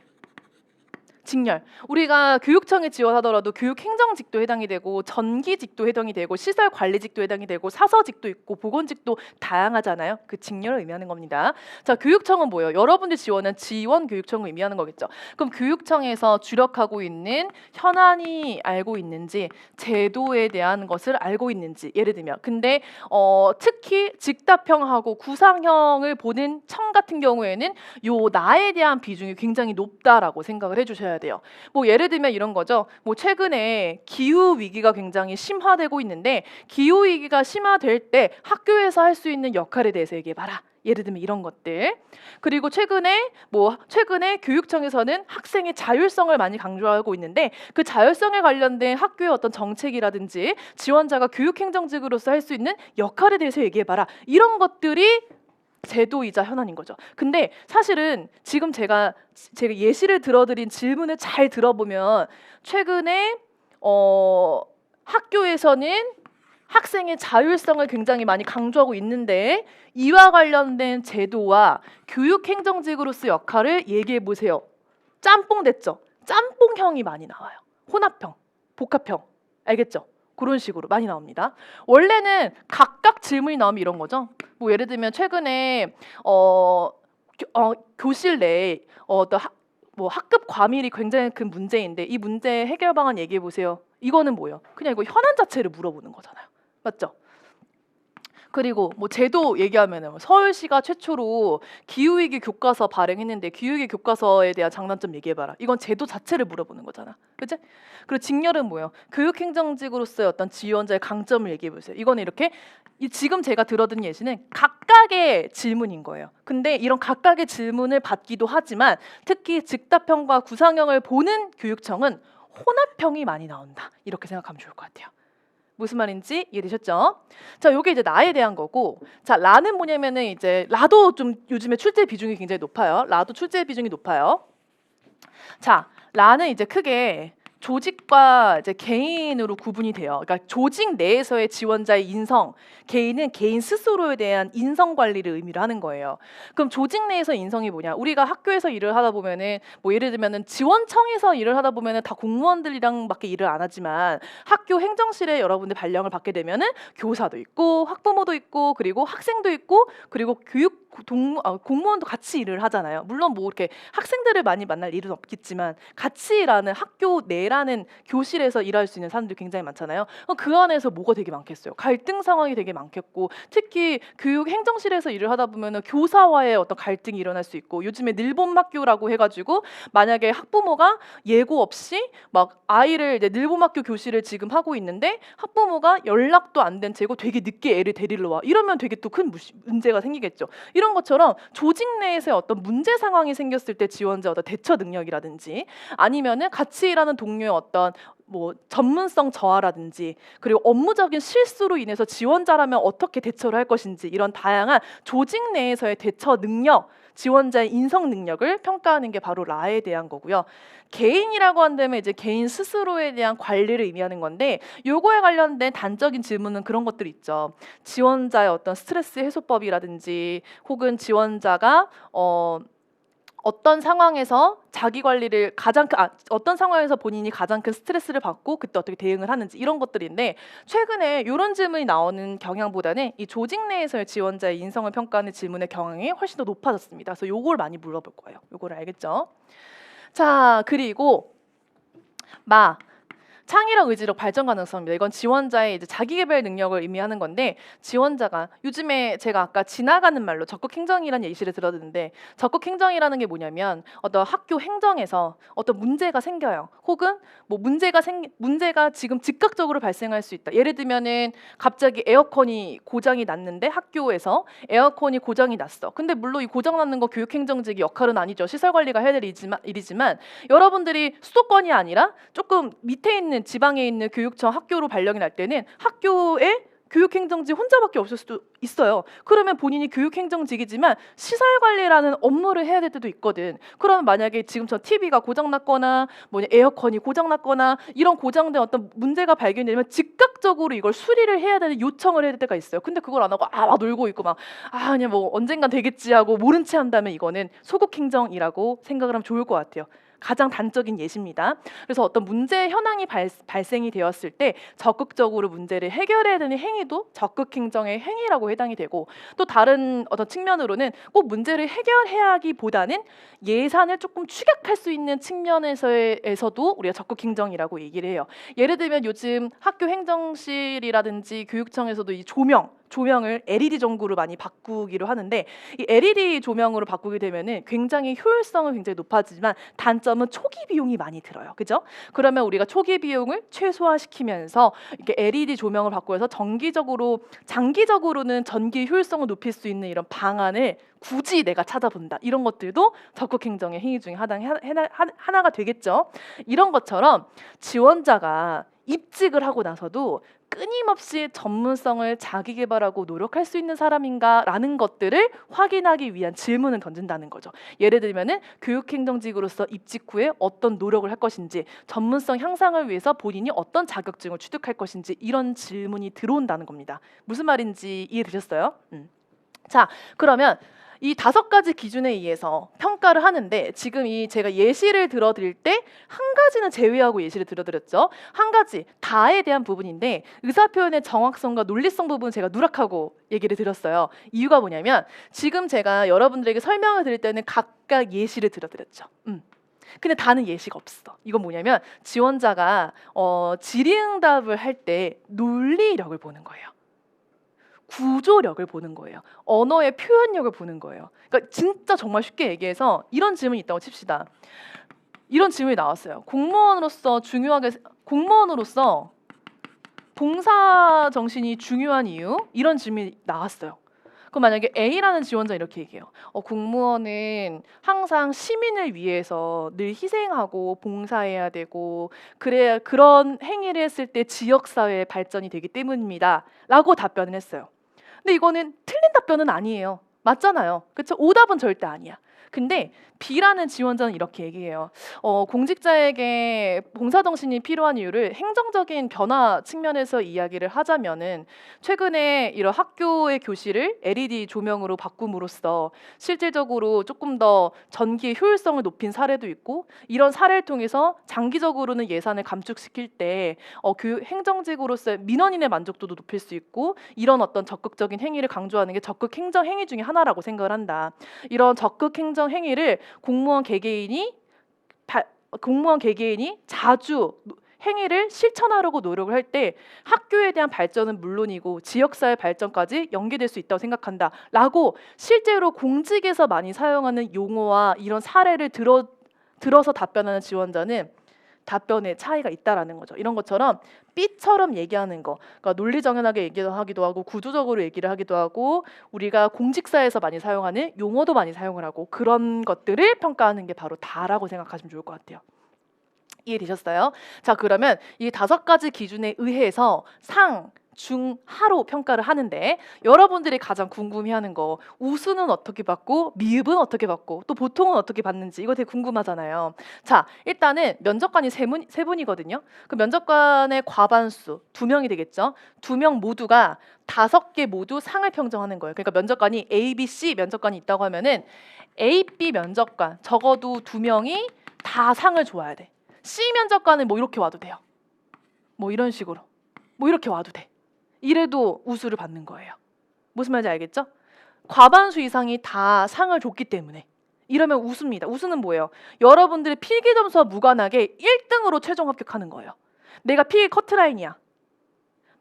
직렬. 우리가 교육청에 지원하더라도 교육행정직도 해당이 되고 전기직도 해당이 되고 시설관리직도 해당이 되고 사서직도 있고 보건직도 다양하잖아요. 그 직렬을 의미하는 겁니다. 자, 교육청은 뭐예요? 여러분들 지원은 지원교육청을 의미하는 거겠죠. 그럼 교육청에서 주력하고 있는 현안이 알고 있는지 제도에 대한 것을 알고 있는지 예를 들면 근데 특히 직답형하고 구상형을 보는 청 같은 경우에는 요 나에 대한 비중이 굉장히 높다라고 생각을 해주셔야 돼요. 뭐 예를 들면 이런 거죠. 뭐 최근에 기후 위기가 굉장히 심화되고 있는데 기후 위기가 심화될 때 학교에서 할 수 있는 역할에 대해서 얘기해봐라. 예를 들면 이런 것들. 그리고 최근에 교육청에서는 학생의 자율성을 많이 강조하고 있는데 그 자율성에 관련된 학교의 어떤 정책이라든지 지원자가 교육행정직으로서 할 수 있는 역할에 대해서 얘기해봐라. 이런 것들이 제도이자 현안인 거죠. 근데 사실은 지금 제가 예시를 들어드린 질문을 잘 들어보면 최근에 학교에서는 학생의 자율성을 굉장히 많이 강조하고 있는데 이와 관련된 제도와 교육행정직으로서 역할을 얘기해 보세요. 짬뽕 됐죠? 짬뽕형이 많이 나와요. 혼합형, 복합형, 알겠죠? 그런 식으로 많이 나옵니다. 원래는 각각 질문이 나오면 이런 거죠. 뭐 예를 들면 최근에 교실 내에 학급 과밀이 굉장히 큰 문제인데 이 문제 해결 방안 얘기해 보세요. 이거는 뭐예요? 그냥 이거 현안 자체를 물어보는 거잖아요. 맞죠? 그리고 뭐 제도 얘기하면은 서울시가 최초로 기후위기 교과서 발행했는데 기후위기 교과서에 대한 장단점 얘기해봐라. 이건 제도 자체를 물어보는 거잖아. 그치? 그리고 직렬은 뭐예요? 교육행정직으로서의 어떤 지원자의 강점을 얘기해보세요. 이거는 이렇게 지금 제가 들어든 예시는 각각의 질문인 거예요. 근데 이런 각각의 질문을 받기도 하지만 특히 즉답형과 구상형을 보는 교육청은 혼합형이 많이 나온다. 이렇게 생각하면 좋을 것 같아요. 무슨 말인지 이해되셨죠? 자, 요게 이제 라에 대한 거고, 자, 라는 뭐냐면은 이제 라도 좀 요즘에 출제 비중이 굉장히 높아요. 라도 출제 비중이 높아요. 자, 라는 이제 크게 조직과 이제 개인으로 구분이 돼요. 그러니까 조직 내에서의 지원자의 인성, 개인은 개인 스스로에 대한 인성 관리를 의미를 하는 거예요. 그럼 조직 내에서 인성이 뭐냐? 우리가 학교에서 일을 하다 보면은 뭐 예를 들면은 지원청에서 일을 하다 보면은 다 공무원들이랑밖에 일을 안 하지만 학교 행정실에 여러분들 발령을 받게 되면은 교사도 있고 학부모도 있고 그리고 학생도 있고 그리고 공무원도 같이 일을 하잖아요. 물론 뭐 이렇게 학생들을 많이 만날 일은 없겠지만 같이 일하는 학교 내라는 교실에서 일할 수 있는 사람들이 굉장히 많잖아요. 그 안에서 뭐가 되게 많겠어요. 갈등 상황이 되게 많겠고 특히 교육 행정실에서 일을 하다 보면은 교사와의 어떤 갈등이 일어날 수 있고 요즘에 늘봄학교라고 해가지고 만약에 학부모가 예고 없이 막 아이를 이제 늘봄학교 교실을 지금 하고 있는데 학부모가 연락도 안 된 채고 되게 늦게 애를 데리러 와 이러면 되게 또 큰 문제가 생기겠죠. 이런 것처럼 조직 내에서의 어떤 문제 상황이 생겼을 때 지원자 어떤 대처 능력이라든지 아니면은 같이 일하는 동료의 어떤 뭐 전문성 저하라든지 그리고 업무적인 실수로 인해서 지원자라면 어떻게 대처를 할 것인지 이런 다양한 조직 내에서의 대처 능력, 지원자의 인성 능력을 평가하는 게 바로 라에 대한 거고요. 개인이라고 한다면 이제 개인 스스로에 대한 관리를 의미하는 건데 요거에 관련된 단적인 질문은 그런 것들이 있죠. 지원자의 어떤 스트레스 해소법이라든지 혹은 지원자가 어떤 상황에서 자기 관리를 어떤 상황에서 본인이 가장 큰 스트레스를 받고 그때 어떻게 대응을 하는지 이런 것들인데 최근에 이런 질문이 나오는 경향보다는 이 조직 내에서의 지원자의 인성을 평가하는 질문의 경향이 훨씬 더 높아졌습니다. 그래서 요걸 많이 물어볼 거예요. 요거를 알겠죠? 자, 그리고 창의력, 의지력, 발전 가능성입니다. 이건 지원자의 이제 자기개발 능력을 의미하는 건데 지원자가 요즘에 제가 아까 지나가는 말로 적극행정이라는 예시를 들었는데 적극행정이라는 게 뭐냐면 어떤 학교 행정에서 어떤 문제가 생겨요. 혹은 뭐 문제가 지금 즉각적으로 발생할 수 있다. 예를 들면은 갑자기 에어컨이 고장이 났는데 학교에서 에어컨이 고장이 났어. 근데 물론 이 고장 났는 거 교육행정직의 역할은 아니죠. 시설 관리가 해야 될 일이지만 여러분들이 수도권이 아니라 조금 밑에 있는 지방에 있는 교육청 학교로 발령이 날 때는 학교에 교육행정직 혼자밖에 없을 수도 있어요. 그러면 본인이 교육행정직이지만 시설관리라는 업무를 해야 될 때도 있거든. 그러면 만약에 지금처럼 TV가 고장났거나 에어컨이 고장났거나 이런 고장된 어떤 문제가 발견되면 즉각적으로 이걸 수리를 해야 되는 요청을 해야 될 때가 있어요. 근데 그걸 안 하고 막 놀고 있고 그냥 뭐 언젠간 되겠지 하고 모른 채 한다면 이거는 소극행정이라고 생각을 하면 좋을 것 같아요. 가장 단적인 예시입니다. 그래서 어떤 문제 현황이 발생이 되었을 때 적극적으로 문제를 해결해야 되는 행위도 적극행정의 행위라고 해당이 되고 또 다른 어떤 측면으로는 꼭 문제를 해결해야 하기보다는 예산을 조금 축약할 수 있는 측면에서도 우리가 적극행정이라고 얘기를 해요. 예를 들면 요즘 학교 행정실이라든지 교육청에서도 이 조명을 LED 전구로 많이 바꾸기로 하는데, 이 LED 조명으로 바꾸게 되면은 굉장히 효율성은 굉장히 높아지지만 단점은 초기 비용이 많이 들어요. 그죠? 그러면 우리가 초기 비용을 최소화시키면서 이렇게 LED 조명을 바꾸어서 장기적으로는 전기 효율성을 높일 수 있는 이런 방안을 굳이 내가 찾아본다. 이런 것들도 적극 행정의 행위 중에 하나가 되겠죠. 이런 것처럼 지원자가 입직을 하고 나서도 끊임없이 전문성을 자기 개발하고 노력할 수 있는 사람인가라는 것들을 확인하기 위한 질문을 던진다는 거죠. 예를 들면은 교육행정직으로서 입직 후에 어떤 노력을 할 것인지, 전문성 향상을 위해서 본인이 어떤 자격증을 취득할 것인지, 이런 질문이 들어온다는 겁니다. 무슨 말인지 이해되셨어요? 자, 그러면 이 5가지 기준에 의해서 평가를 하는데, 지금 제가 예시를 들어드릴 때 한 가지는 제외하고 예시를 들어드렸죠. 한 가지 다에 대한 부분인데, 의사표현의 정확성과 논리성 부분 제가 누락하고 얘기를 드렸어요. 이유가 뭐냐면 지금 제가 여러분들에게 설명을 드릴 때는 각각 예시를 들어드렸죠. 근데 다는 예시가 없어. 이건 뭐냐면 지원자가 질의응답을 할 때 논리력을 보는 거예요. 구조력을 보는 거예요. 언어의 표현력을 보는 거예요. 그러니까 진짜 정말 쉽게 얘기해서 이런 질문이 있다고 칩시다. 이런 질문이 나왔어요. 공무원으로서 봉사 정신이 중요한 이유? 이런 질문이 나왔어요. 그럼 만약에 A라는 지원자 이렇게 얘기해요. 공무원은 항상 시민을 위해서 늘 희생하고 봉사해야 되고, 그래야 그런 행위를 했을 때 지역사회의 발전이 되기 때문입니다. 라고 답변을 했어요. 근데 이거는 틀린 답변은 아니에요. 맞잖아요. 그렇죠? 오답은 절대 아니야. 근데 B라는 지원자는 이렇게 얘기해요. 공직자에게 봉사정신이 필요한 이유를 행정적인 변화 측면에서 이야기를 하자면은, 최근에 이런 학교의 교실을 LED 조명으로 바꿈으로써 실질적으로 조금 더 전기의 효율성을 높인 사례도 있고, 이런 사례를 통해서 장기적으로는 예산을 감축시킬 때 행정직으로서의 민원인의 만족도도 높일 수 있고, 이런 어떤 적극적인 행위를 강조하는 게 적극 행정 행위 중에 하나라고 생각을 한다. 이런 적극 행정 행위를 공무원 개개인이 자주 행위를 실천하려고 노력을 할 때 학교에 대한 발전은 물론이고 지역사회 발전까지 연계될 수 있다고 생각한다 라고, 실제로 공직에서 많이 사용하는 용어와 이런 사례를 들어서 답변하는 지원자는 답변에 차이가 있다라는 거죠. 이런 것처럼 B처럼 얘기하는 거, 그러니까 논리정연하게 얘기하기도 하고 구조적으로 얘기를 하기도 하고, 우리가 공직사에서 많이 사용하는 용어도 많이 사용을 하고, 그런 것들을 평가하는 게 바로 다라고 생각하시면 좋을 것 같아요. 이해되셨어요? 자, 그러면 이 5가지 기준에 의해서 상, 중, 하로 평가를 하는데, 여러분들이 가장 궁금해하는 거, 우수는 어떻게 받고 미흡은 어떻게 받고 또 보통은 어떻게 받는지, 이거 되게 궁금하잖아요. 자, 일단은 면접관이 세 분이거든요. 그 면접관의 과반수 2명이 되겠죠. 2명 모두가 5개 모두 상을 평정하는 거예요. 그러니까 면접관이 A, B, C 면접관이 있다고 하면은 A, B 면접관 적어도 2명이 다 상을 줘야 돼. C 면접관은 뭐 이렇게 와도 돼요. 뭐 이런 식으로 뭐 이렇게 와도 돼. 이래도 우수를 받는 거예요. 무슨 말인지 알겠죠? 과반수 이상이 다 상을 줬기 때문에 이러면 우수입니다. 우수는 뭐예요? 여러분들의 필기 점수와 무관하게 1등으로 최종 합격하는 거예요. 내가 필기 커트라인이야.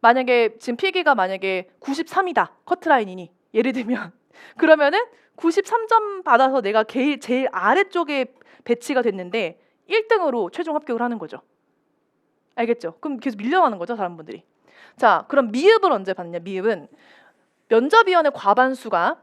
만약에 지금 필기가 만약에 93이다. 커트라인이니 예를 들면 그러면은 93점 받아서 내가 제일 아래쪽에 배치가 됐는데 1등으로 최종 합격을 하는 거죠. 알겠죠? 그럼 계속 밀려나는 거죠, 사람분들이. 자, 그럼 미흡을 언제 받느냐? 미흡은 면접위원회 과반수가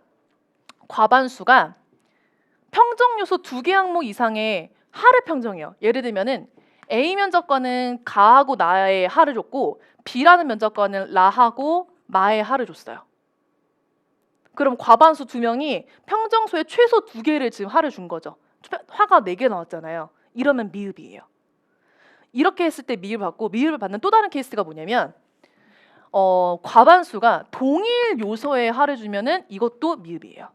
평정 요소 2개 항목 이상의 하를 평정해요. 예를 들면은 A 면접관은 가하고 나의 하를 줬고, B라는 면접관은 라하고 마의 하를 줬어요. 그럼 과반수 2명이 평정소에 최소 2개를 지금 하를 준 거죠. 화가 4개 나왔잖아요. 이러면 미흡이에요. 이렇게 했을 때 미흡을 받는 또 다른 케이스가 뭐냐면, 과반수가 동일 요소에 하를 주면은 이것도 미흡이에요.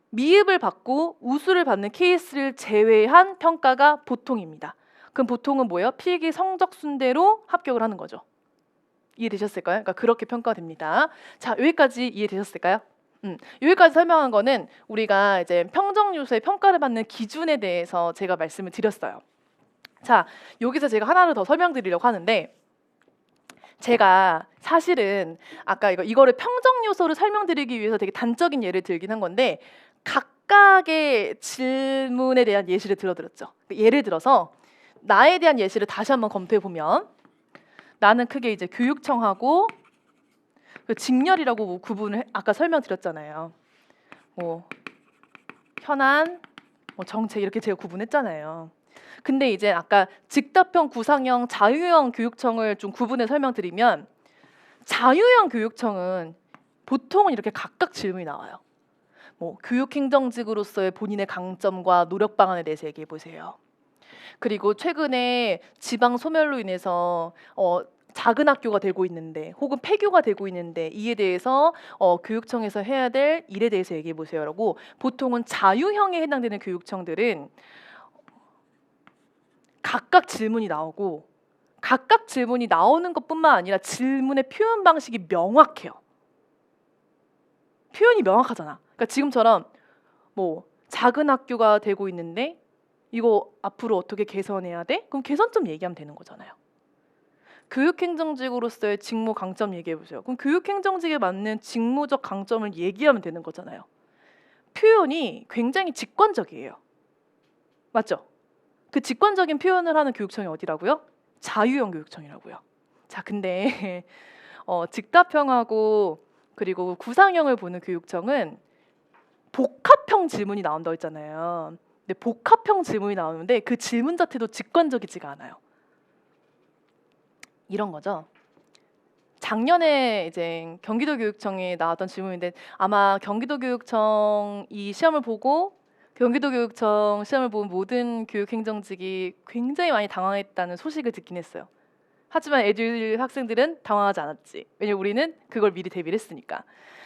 미흡을 받고 우수를 받는 케이스를 제외한 평가가 보통입니다. 그럼 보통은 뭐예요? 필기 성적 순대로 합격을 하는 거죠. 이해되셨을까요? 그러니까 그렇게 평가됩니다. 자, 여기까지 이해되셨을까요? 여기까지 설명한 거는 우리가 이제 평정 요소의 평가를 받는 기준에 대해서 제가 말씀을 드렸어요. 자, 여기서 제가 하나를 더 설명드리려고 하는데, 제가 사실은 아까 이거를 평정 요소를 설명드리기 위해서 되게 단적인 예를 들긴 한 건데 각각의 질문에 대한 예시를 들어드렸죠. 예를 들어서 나에 대한 예시를 다시 한번 검토해 보면 나는 크게 이제 교육청하고 그 직렬이라고 구분을 아까 설명드렸잖아요. 뭐 현안, 뭐 정책 이렇게 제가 구분했잖아요. 근데 이제 아까 즉답형, 구상형, 자유형 교육청을 좀 구분해 설명드리면 자유형 교육청은 보통은 이렇게 각각 질문이 나와요. 뭐 교육행정직으로서의 본인의 강점과 노력 방안에 대해서 얘기해 보세요. 그리고 최근에 지방 소멸로 인해서 작은 학교가 되고 있는데 혹은 폐교가 되고 있는데 이에 대해서 교육청에서 해야 될 일에 대해서 얘기해 보세요라고 보통은 자유형에 해당되는 교육청들은 각각 질문이 나오고 각각 질문이 나오는 것뿐만 아니라 질문의 표현 방식이 명확해요. 표현이 명확하잖아. 그러니까 지금처럼 뭐 작은 학교가 되고 있는데 이거 앞으로 어떻게 개선해야 돼? 그럼 개선점 얘기하면 되는 거잖아요. 교육행정직으로서의 직무 강점 얘기해 보세요. 그럼 교육행정직에 맞는 직무적 강점을 얘기하면 되는 거잖아요. 표현이 굉장히 직관적이에요. 맞죠? 그 직관적인 표현을 하는 교육청이 어디라고요? 자유형 교육청이라고요. 자, 근데 즉답형하고 그리고 구상형을 보는 교육청은 복합형 질문이 나온다고 했잖아요. 근데 복합형 질문이 나오는데 그 질문 자체도 직관적이지가 않아요. 이런 거죠. 작년에 이제 경기도교육청에 나왔던 질문인데 아마 경기도교육청 이 시험을 보고 경기도교육청 시험을 본 모든 교육행정직이 굉장히 많이 당황했다는 소식을 듣긴 했어요. 하지만 에듀 학생들은 당황하지 않았지. 왜냐면 우리는 그걸 미리 대비를 했으니까.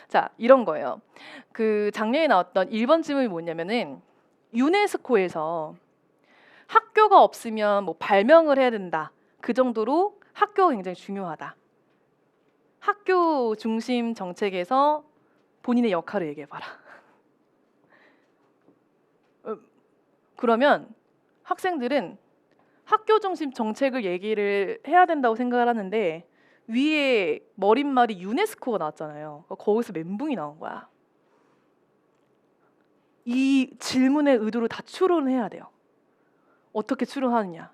자, 이런 거예요. 그 작년에 나왔던 1번 질문이 뭐냐면은 유네스코에서 학교가 없으면 뭐 발명을 해야 된다. 그 정도로 학교가 굉장히 중요하다. 학교 중심 정책에서 본인의 역할을 얘기해봐라. 그러면 학생들은 학교 중심 정책을 얘기를 해야 된다고 생각을 하는데 위에 머릿말이 유네스코가 나왔잖아요. 거기서 멘붕이 나온 거야. 이 질문의 의도를 다 추론해야 돼요. 어떻게 추론하느냐?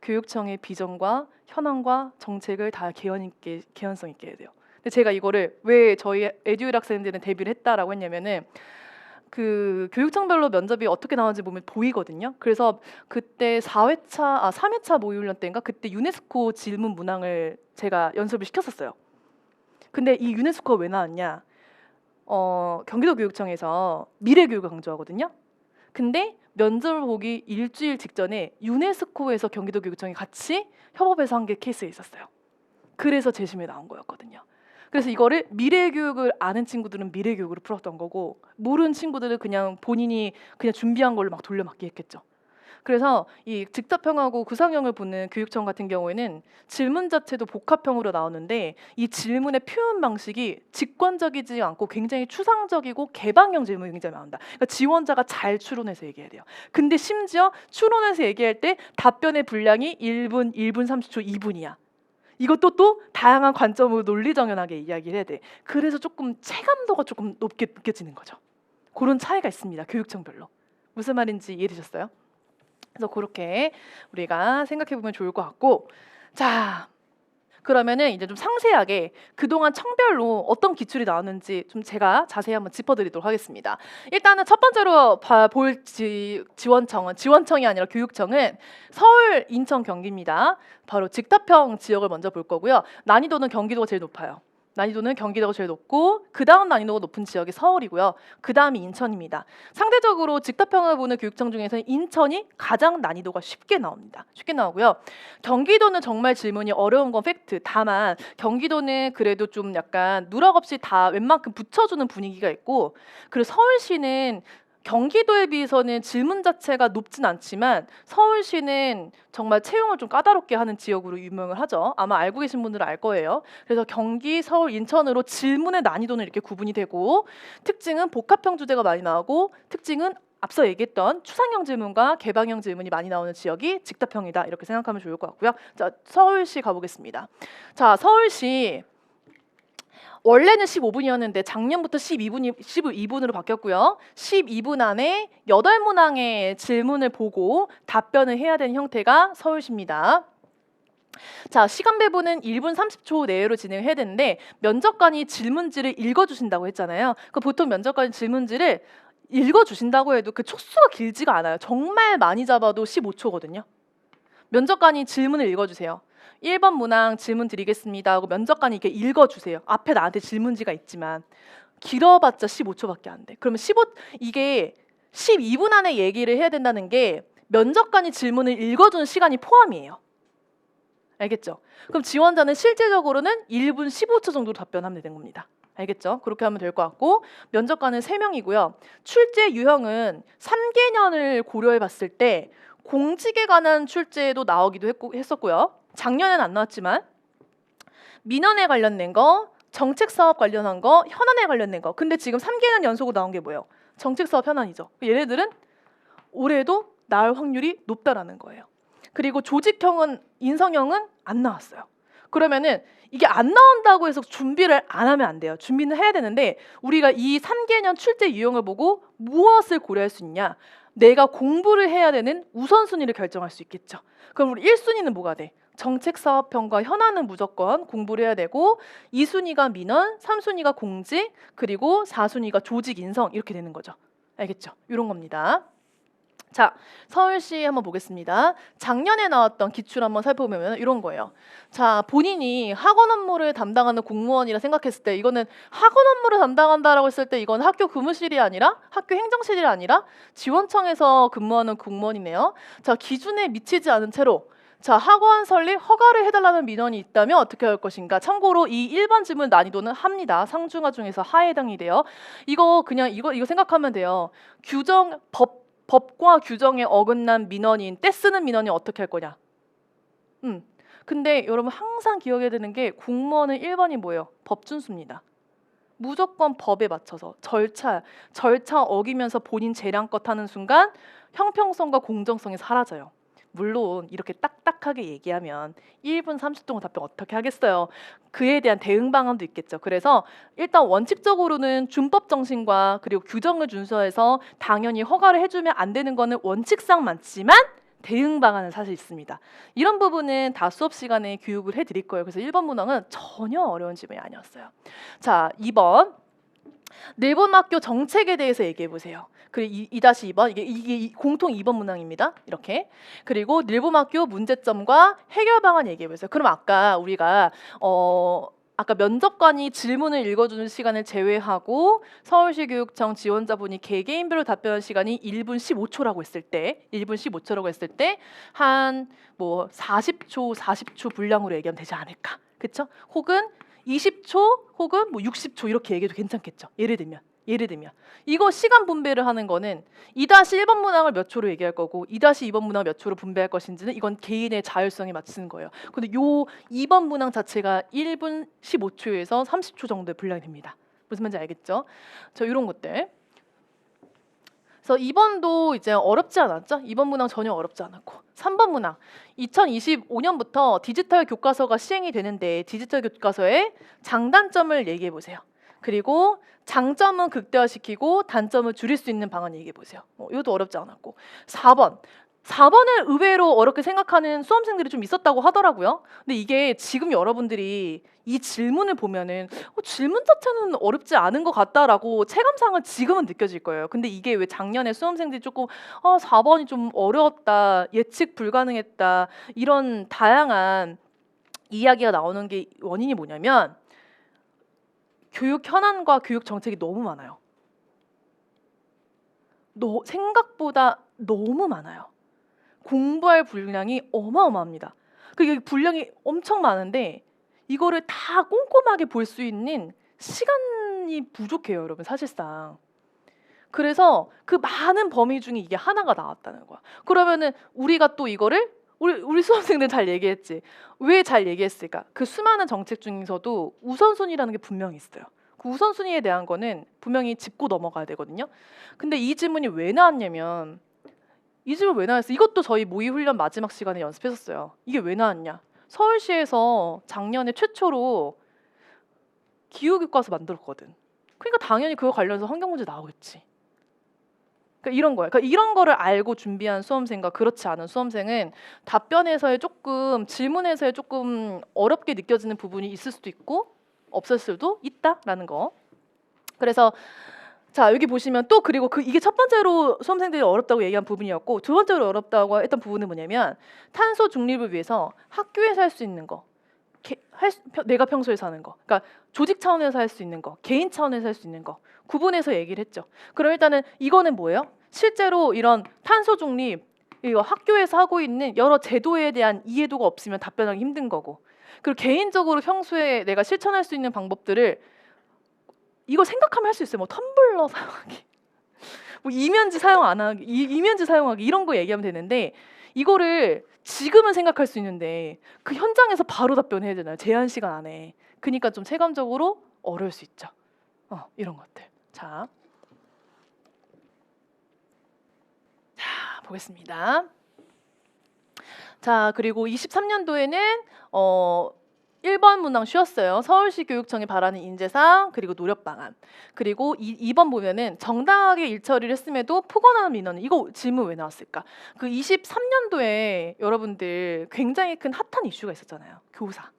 교육청의 비전과 현황과 정책을 다 개연성 있게 해야 돼요. 근데 제가 이거를 왜 저희 에듀윌 학생들은 데뷔를 했다라고 했냐면은 그 교육청별로 면접이 어떻게 나오는지 보면 보이거든요. 그래서 그때 3회차 모의훈련 때인가 그때 유네스코 질문 문항을 제가 연습을 시켰었어요. 근데 이 유네스코가 왜 나왔냐? 경기도 교육청에서 미래 교육을 강조하거든요. 근데 면접을 보기 일주일 직전에 유네스코에서 경기도 교육청이 같이 협업해서 한 게 케이스에 있었어요. 그래서 재심에 나온 거였거든요. 그래서 이거를 미래 교육을 아는 친구들은 미래 교육으로 풀었던 거고 모르는 친구들은 그냥 본인이 그냥 준비한 걸로 막 돌려막기 했겠죠. 그래서 이 즉답형하고 구상형을 보는 교육청 같은 경우에는 질문 자체도 복합형으로 나오는데 이 질문의 표현 방식이 직관적이지 않고 굉장히 추상적이고 개방형 질문이 굉장히 나온다. 그러니까 지원자가 잘 추론해서 얘기해야 돼요. 근데 심지어 추론해서 얘기할 때 답변의 분량이 1분, 1분 30초, 2분이야. 이것도 또 다양한 관점으로 논리정연하게 이야기를 해야 돼. 그래서 조금 체감도가 조금 높게 느껴지는 거죠. 그런 차이가 있습니다. 교육청별로. 무슨 말인지 이해되셨어요? 그래서 그렇게 우리가 생각해 보면 좋을 것 같고, 자 그러면은 이제 좀 상세하게 그동안 청별로 어떤 기출이 나왔는지 좀 제가 자세히 한번 짚어드리도록 하겠습니다. 일단은 첫 번째로 볼 지원청이 아니라 교육청은 서울, 인천, 경기입니다. 바로 즉답형 지역을 먼저 볼 거고요. 난이도는 경기도가 제일 높아요. 난이도는 경기도가 제일 높고 그 다음 난이도가 높은 지역이 서울이고요. 그 다음이 인천입니다. 상대적으로 즉답형을 보는 교육청 중에서는 인천이 가장 난이도가 쉽게 나옵니다. 쉽게 나오고요. 경기도는 정말 질문이 어려운 건 팩트. 다만 경기도는 그래도 좀 약간 누락 없이 다 웬만큼 붙여주는 분위기가 있고 그리고 서울시는 경기도에 비해서는 질문 자체가 높진 않지만 서울시는 정말 채용을 좀 까다롭게 하는 지역으로 유명을 하죠. 아마 알고 계신 분들은 알 거예요. 그래서 경기, 서울, 인천으로 질문의 난이도는 이렇게 구분이 되고 특징은 복합형 주제가 많이 나오고 특징은 앞서 얘기했던 추상형 질문과 개방형 질문이 많이 나오는 지역이 직답형이다. 이렇게 생각하면 좋을 것 같고요. 자, 서울시 가보겠습니다. 자, 서울시 원래는 15분이었는데 작년부터 12분으로 바뀌었고요. 12분 안에 8문항의 질문을 보고 답변을 해야 되는 형태가 서울시입니다. 자, 시간 배분은 1분 30초 내로 진행해야 되는데 면접관이 질문지를 읽어주신다고 했잖아요. 그 보통 면접관이 질문지를 읽어주신다고 해도 그 초수가 길지가 않아요. 정말 많이 잡아도 15초거든요. 면접관이 질문을 읽어주세요. 1번 문항 질문 드리겠습니다 하고 면접관이 이렇게 읽어주세요. 앞에 나한테 질문지가 있지만 길어봤자 15초밖에 안 돼. 그러면 이게 12분 안에 얘기를 해야 된다는 게 면접관이 질문을 읽어주는 시간이 포함이에요. 알겠죠? 그럼 지원자는 실질적으로는 1분 15초 정도로 답변하면 되는 겁니다. 알겠죠? 그렇게 하면 될 것 같고 면접관은 3명이고요. 출제 유형은 3개년을 고려해 봤을 때 공직에 관한 출제도 나오기도 했었고요. 작년에는 안 나왔지만 민원에 관련된 거, 정책사업 관련한 거, 현안에 관련된 거. 근데 지금 3개년 연속으로 나온 게 뭐예요? 정책사업 현안이죠. 얘네들은 올해도 나올 확률이 높다라는 거예요. 그리고 조직형은 인성형은 안 나왔어요. 그러면은 이게 안 나온다고 해서 준비를 안 하면 안 돼요. 준비는 해야 되는데 우리가 이 3개년 출제 유형을 보고 무엇을 고려할 수 있냐? 내가 공부를 해야 되는 우선순위를 결정할 수 있겠죠. 그럼 우리 1순위는 뭐가 돼? 정책사업형과 현안은 무조건 공부를 해야 되고 2순위가 민원, 3순위가 공직, 그리고 4순위가 조직 인성 이렇게 되는 거죠. 알겠죠? 이런 겁니다. 자, 서울시 한번 보겠습니다. 작년에 나왔던 기출 한번 살펴보면 이런 거예요. 자, 본인이 학원 업무를 담당하는 공무원이라 생각했을 때 이거는 학원 업무를 담당한다라고 했을 때 이건 학교 교무실이 아니라 학교 행정실이 아니라 지원청에서 근무하는 공무원이네요. 자, 기준에 미치지 않은 채로 자, 학원 설립 허가를 해달라는 민원이 있다면 어떻게 할 것인가? 참고로 이 1번 질문 난이도는 합니다. 상중하 중에서 하에 해당이 돼요. 이거 생각하면 돼요. 법과 규정에 어긋난 민원인, 떼쓰는 민원인 어떻게 할 거냐? 근데 여러분 항상 기억해야 되는 게 공무원은 1번이 뭐예요? 법 준수입니다. 무조건 법에 맞춰서 절차 어기면서 본인 재량껏 하는 순간 형평성과 공정성이 사라져요. 물론 이렇게 딱딱하게 얘기하면 1분 30초 답변 어떻게 하겠어요? 그에 대한 대응 방안도 있겠죠. 그래서 일단 원칙적으로는 준법 정신과 그리고 규정을 준수해서 당연히 허가를 해주면 안 되는 거는 원칙상 맞지만 대응 방안은 사실 있습니다. 이런 부분은 다 수업 시간에 교육을 해드릴 거예요. 그래서 1번 문항은 전혀 어려운 질문이 아니었어요. 자, 2번 내분학교 정책에 대해서 얘기해 보세요. 그리고 2-2번 이게 공통 2번 문항입니다. 이렇게. 그리고 내분학교 문제점과 해결 방안 얘기해 보세요. 그럼 아까 우리가 아까 면접관이 질문을 읽어주는 시간을 제외하고 서울시 교육청 지원자분이 개개인별로 답변한 시간이 1분 15초라고 했을 때 한 뭐 40초 분량으로 얘기하면 되지 않을까? 그렇죠? 혹은 20초 혹은 뭐 60초 이렇게 얘기해도 괜찮겠죠. 예를 들면 이거 시간 분배를 하는 거는 2-1번 문항을 몇 초로 얘기할 거고 2-2번 문항을 몇 초로 분배할 것인지는 이건 개인의 자율성에 맞추는 거예요. 근데 요 2번 문항 자체가 1분 15초에서 30초 정도의 분량이 됩니다. 무슨 말인지 알겠죠? 저 이런 것들. 그래서 2번도 이제 어렵지 않았죠? 2번 문항 전혀 어렵지 않았고 3번 문항 2025년부터 디지털 교과서가 시행이 되는데 디지털 교과서의 장단점을 얘기해 보세요. 그리고 장점은 극대화시키고 단점을 줄일 수 있는 방안 얘기해 보세요. 이것도 어렵지 않았고 4번을 의외로 어렵게 생각하는 수험생들이 좀 있었다고 하더라고요. 근데 이게 지금 여러분들이 이 질문을 보면은 질문 자체는 어렵지 않은 것 같다라고 체감상은 지금은 느껴질 거예요. 근데 이게 왜 작년에 수험생들이 조금 4번이 좀 어려웠다, 예측 불가능했다 이런 다양한 이야기가 나오는 게 원인이 뭐냐면 교육 현안과 교육 정책이 너무 많아요. 생각보다 너무 많아요. 공부할 분량이 어마어마합니다. 그 분량이 엄청 많은데 이거를 다 꼼꼼하게 볼 수 있는 시간이 부족해요, 여러분 사실상. 그래서 그 많은 범위 중에 이게 하나가 나왔다는 거야. 그러면은 우리가 또 이거를 우리 수험생들 잘 얘기했지. 왜 잘 얘기했을까? 그 수많은 정책 중에서도 우선순위라는 게 분명히 있어요. 그 우선순위에 대한 거는 분명히 짚고 넘어가야 되거든요. 근데 이 질문이 왜 나왔냐면, 이 질문 왜 나왔어? 이것도 저희 모의 훈련 마지막 시간에 연습했었어요. 이게 왜 나왔냐? 서울시에서 작년에 최초로 기후교과서 만들었거든. 그러니까 당연히 그거 관련해서 환경 문제 나오겠지. 그러니까 이런 거예요. 그러니까 이런 거를 알고 준비한 수험생과 그렇지 않은 수험생은 답변에서의 조금, 질문에서의 조금 어렵게 느껴지는 부분이 있을 수도 있고 없을 수도 있다라는 거. 그래서 자, 여기 보시면 또, 그리고 이게 첫 번째로 수험생들이 어렵다고 얘기한 부분이었고, 두 번째로 어렵다고 했던 부분은 뭐냐면, 탄소 중립을 위해서 학교에서 할 수 있는 거, 내가 평소에 사는 거, 그러니까 조직 차원에서 할 수 있는 거, 개인 차원에서 할 수 있는 거 구분해서 얘기를 했죠. 그럼 일단은 이거는 뭐예요? 실제로 이런 탄소 중립, 이거 학교에서 하고 있는 여러 제도에 대한 이해도가 없으면 답변하기 힘든 거고, 그리고 개인적으로 평소에 내가 실천할 수 있는 방법들을 이거 생각하면 할 수 있어요. 뭐 텀블러 사용하기, 뭐 이면지 사용 안 하기, 이면지 사용하기, 이런 거 얘기하면 되는데, 이거를 지금은 생각할 수 있는데 그 현장에서 바로 답변해야 되나요? 제한 시간 안에. 그러니까 좀 체감적으로 어려울 수 있죠. 이런 것들. 자, 보겠습니다. 자, 그리고 23년도에는 1번 문항 쉬었어요. 서울시 교육청이 바라는 인재상, 그리고 노력 방안. 그리고 2번 보면은 정당하게 일처리를 했음에도 폭언하는 민원은, 이거 질문 왜 나왔을까? 그 23년도에 여러분들 굉장히 큰 핫한 이슈가 있었잖아요. 교사.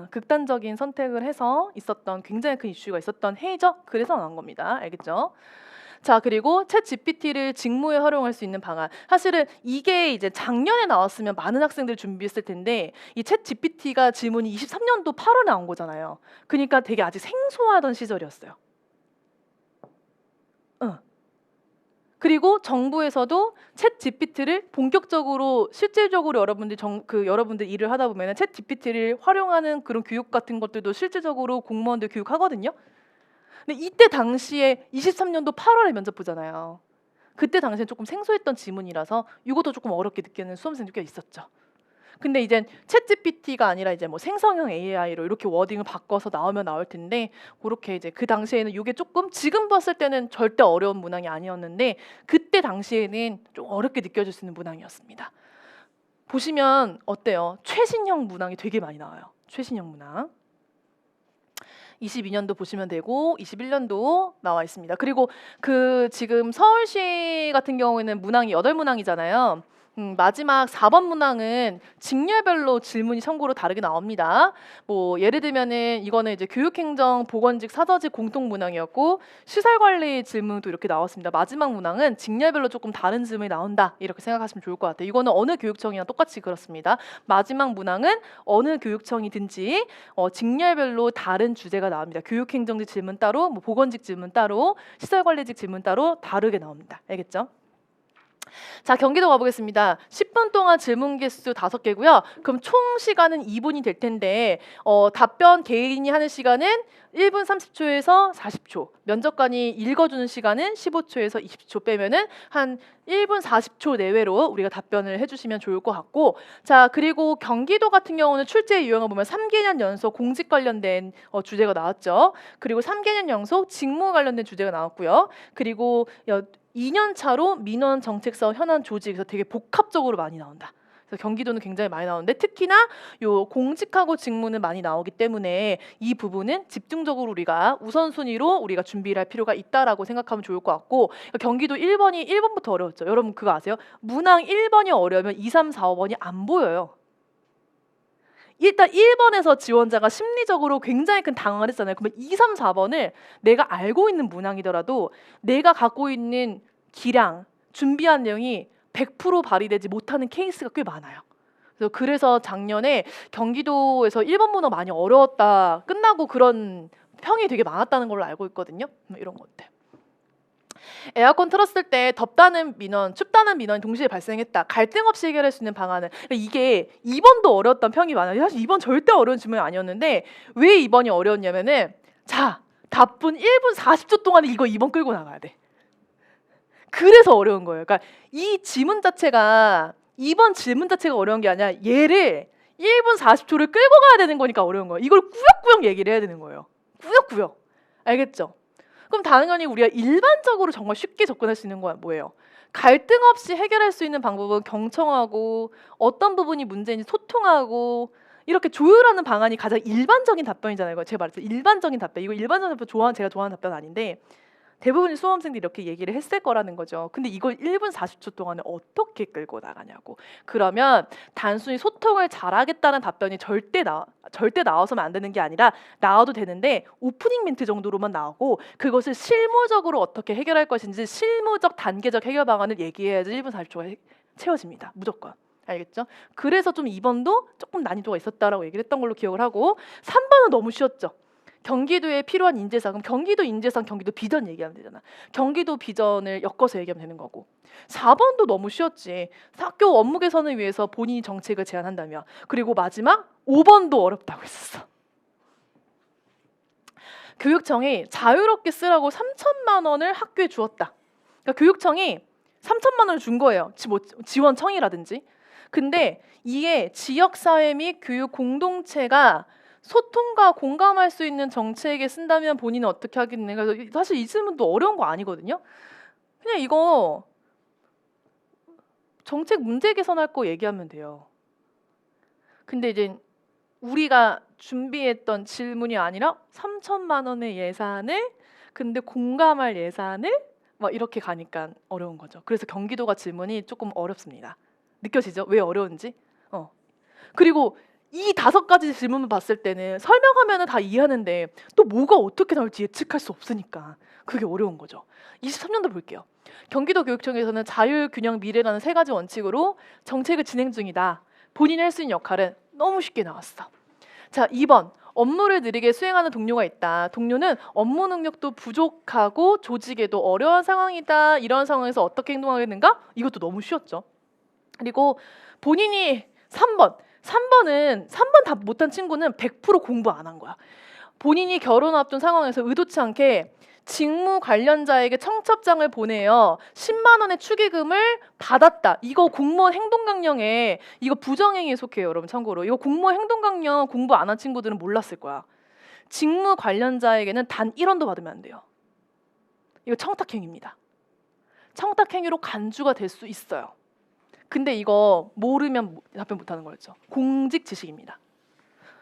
극단적인 선택을 해서 있었던 굉장히 큰 이슈가 있었던 해이죠. 그래서 나온 겁니다. 알겠죠? 자, 그리고 챗 GPT를 직무에 활용할 수 있는 방안. 사실은 이게 이제 작년에 나왔으면 많은 학생들이 준비했을 텐데, 이 챗 GPT가 질문이 23년도 8월에 나온 거잖아요. 그러니까 되게 아직 생소하던 시절이었어요. 그리고 정부에서도 챗 GPT를 본격적으로, 실질적으로 여러분들 일을 하다 보면 챗 GPT를 활용하는 그런 교육 같은 것들도 실질적으로 공무원들 교육하거든요. 근데 이때 당시에 23년도 8월에 면접 보잖아요. 그때 당시에 조금 생소했던 지문이라서 이것도 조금 어렵게 느끼는 수험생들 꽤 있었죠. 근데 이제 챗GPT가 아니라 이제 뭐 생성형 AI로 이렇게 워딩을 바꿔서 나오면 나올 텐데, 그렇게 이제 그 당시에는 이게 조금, 지금 봤을 때는 절대 어려운 문항이 아니었는데 그때 당시에는 좀 어렵게 느껴질 수 있는 문항이었습니다. 보시면 어때요? 최신형 문항이 되게 많이 나와요. 최신형 문항. 22년도 보시면 되고 21년도 나와 있습니다. 그리고 지금 서울시 같은 경우에는 문항이 8문항이잖아요. 마지막 4번 문항은 직렬별로 질문이 참고로 다르게 나옵니다. 뭐 예를 들면은 이거는 이제 교육행정, 보건직, 사저직 공통 문항이었고, 시설관리 질문도 이렇게 나왔습니다. 마지막 문항은 직렬별로 조금 다른 질문이 나온다, 이렇게 생각하시면 좋을 것 같아요. 이거는 어느 교육청이나 똑같이 그렇습니다. 마지막 문항은 어느 교육청이든지 직렬별로 다른 주제가 나옵니다. 교육행정직 질문 따로, 뭐 보건직 질문 따로, 시설관리직 질문 따로 다르게 나옵니다. 알겠죠? 자, 경기도 가보겠습니다. 10분 동안 질문 개수 5개고요. 그럼 총 시간은 2분이 될 텐데, 답변 개인이 하는 시간은 1분 30초에서 40초, 면접관이 읽어주는 시간은 15초에서 20초 빼면은 한 1분 40초 내외로 우리가 답변을 해주시면 좋을 것 같고, 자, 그리고 경기도 같은 경우는 출제 유형을 보면 3개년 연속 공직 관련된 주제가 나왔죠. 그리고 3개년 연속 직무 관련된 주제가 나왔고요. 그리고 2년 차로 민원 정책사업 현안 조직에서 되게 복합적으로 많이 나온다. 그래서 경기도는 굉장히 많이 나오는데, 특히나 요 공직하고 직무는 많이 나오기 때문에 이 부분은 집중적으로 우리가 우선순위로 우리가 준비를 할 필요가 있다라고 생각하면 좋을 것 같고, 경기도 1번부터 어려웠죠. 여러분 그거 아세요? 문항 1번이 어려우면 2, 3, 4, 5번이 안 보여요. 일단 1번에서 지원자가 심리적으로 굉장히 큰 당황을 했잖아요. 그러면 2, 3, 4번을 내가 알고 있는 문항이더라도 내가 갖고 있는 기량, 준비한 내용이 100% 발휘되지 못하는 케이스가 꽤 많아요. 그래서 작년에 경기도에서 1번 문항 많이 어려웠다, 끝나고 그런 평이 되게 많았다는 걸로 알고 있거든요. 이런 것들. 에어컨 틀었을 때 덥다는 민원, 춥다는 민원이 동시에 발생했다. 갈등 없이 해결할 수 있는 방안은, 이게 2번도 어려웠던 평이 많아요. 사실 2번 절대 어려운 질문이 아니었는데 왜 2번이 어려웠냐면은, 자, 답분 1분 40초 동안에 이거 2번 끌고 나가야 돼. 그래서 어려운 거예요. 그러니까 이 지문 자체가, 2번 질문 자체가 어려운 게 아니라 얘를 1분 40초를 끌고 가야 되는 거니까 어려운 거예요. 이걸 꾸역꾸역 얘기를 해야 되는 거예요. 꾸역꾸역. 알겠죠? 그럼 당연히 우리가 일반적으로 정말 쉽게 접근할 수 있는 건 뭐예요? 갈등 없이 해결할 수 있는 방법은 경청하고 어떤 부분이 문제인지 소통하고 이렇게 조율하는 방안이 가장 일반적인 답변이잖아요. 이거 제가 말했죠. 일반적인 답변. 이거 일반적인 답변 제가 좋아하는 답변 아닌데 대부분의 수험생들이 이렇게 얘기를 했을 거라는 거죠. 근데 이걸 1분 40초 동안에 어떻게 끌고 나가냐고. 그러면 단순히 소통을 잘하겠다는 답변이 절대 나와서는 안 되는 게 아니라 나와도 되는데 오프닝 멘트 정도로만 나오고 그것을 실무적으로 어떻게 해결할 것인지 실무적 단계적 해결 방안을 얘기해야지 1분 40초가 채워집니다. 무조건. 알겠죠? 그래서 좀 2번도 조금 난이도가 있었다라고 얘기를 했던 걸로 기억을 하고 3번은 너무 쉬웠죠. 경기도에 필요한 인재상, 그럼 경기도 인재상, 경기도 비전 얘기하면 되잖아. 경기도 비전을 엮어서 얘기하면 되는 거고. 4번도 너무 쉬웠지. 학교 업무 개선을 위해서 본인이 정책을 제안한다며. 그리고 마지막 5번도 어렵다고 했었어. 교육청이 자유롭게 쓰라고 3천만 원을 학교에 주었다. 그러니까 교육청이 3천만 원을 준 거예요. 지원청이라든지. 근데 이게 지역사회 및 교육 공동체가 소통과 공감할 수 있는 정책에 쓴다면 본인은 어떻게 하겠네. 그래서 사실 이 질문도 어려운 거 아니거든요. 그냥 이거 정책 문제 개선할 거 얘기하면 돼요. 근데 이제 우리가 준비했던 질문이 아니라 3천만 원의 예산을 근데 공감할 예산을 막 이렇게 가니까 어려운 거죠. 그래서 경기도가 질문이 조금 어렵습니다. 느껴지죠? 왜 어려운지? 그리고 이 5가지 질문을 봤을 때는 설명하면 다 이해하는데 또 뭐가 어떻게 나올지 예측할 수 없으니까 그게 어려운 거죠. 23년도 볼게요. 경기도 교육청에서는 자율, 균형, 미래라는 3가지 원칙으로 정책을 진행 중이다. 본인이 할 수 있는 역할은 너무 쉽게 나왔어. 자, 2번. 업무를 느리게 수행하는 동료가 있다. 동료는 업무 능력도 부족하고 조직에도 어려운 상황이다. 이런 상황에서 어떻게 행동하겠는가? 이것도 너무 쉬웠죠. 그리고 본인이 3번은 3번 답 못한 친구는 100% 공부 안 한 거야. 본인이 결혼 앞둔 상황에서 의도치 않게 직무 관련자에게 청첩장을 보내요. 10만 원의 축의금을 받았다. 이거 공무원 행동강령에 이거 부정행위에 속해요. 여러분 참고로. 이거 공무원 행동강령 공부 안 한 친구들은 몰랐을 거야. 직무 관련자에게는 단 1원도 받으면 안 돼요. 이거 청탁행위입니다. 청탁행위로 간주가 될 수 있어요. 근데 이거 모르면 답변 못하는 거였죠. 공직 지식입니다.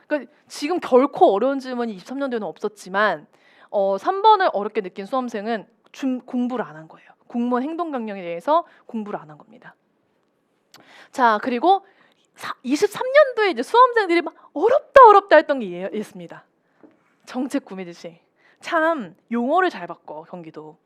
그러니까 지금 결코 어려운 질문이 23년도에는 없었지만 3번을 어렵게 느낀 수험생은 공부를 안 한 거예요. 공무원 행동강령에 대해서 공부를 안 한 겁니다. 자, 그리고 23년도에 이제 수험생들이 막 어렵다 했던 게 있습니다. 정책 구매 지시. 참 용어를 잘 바꿔 경기도.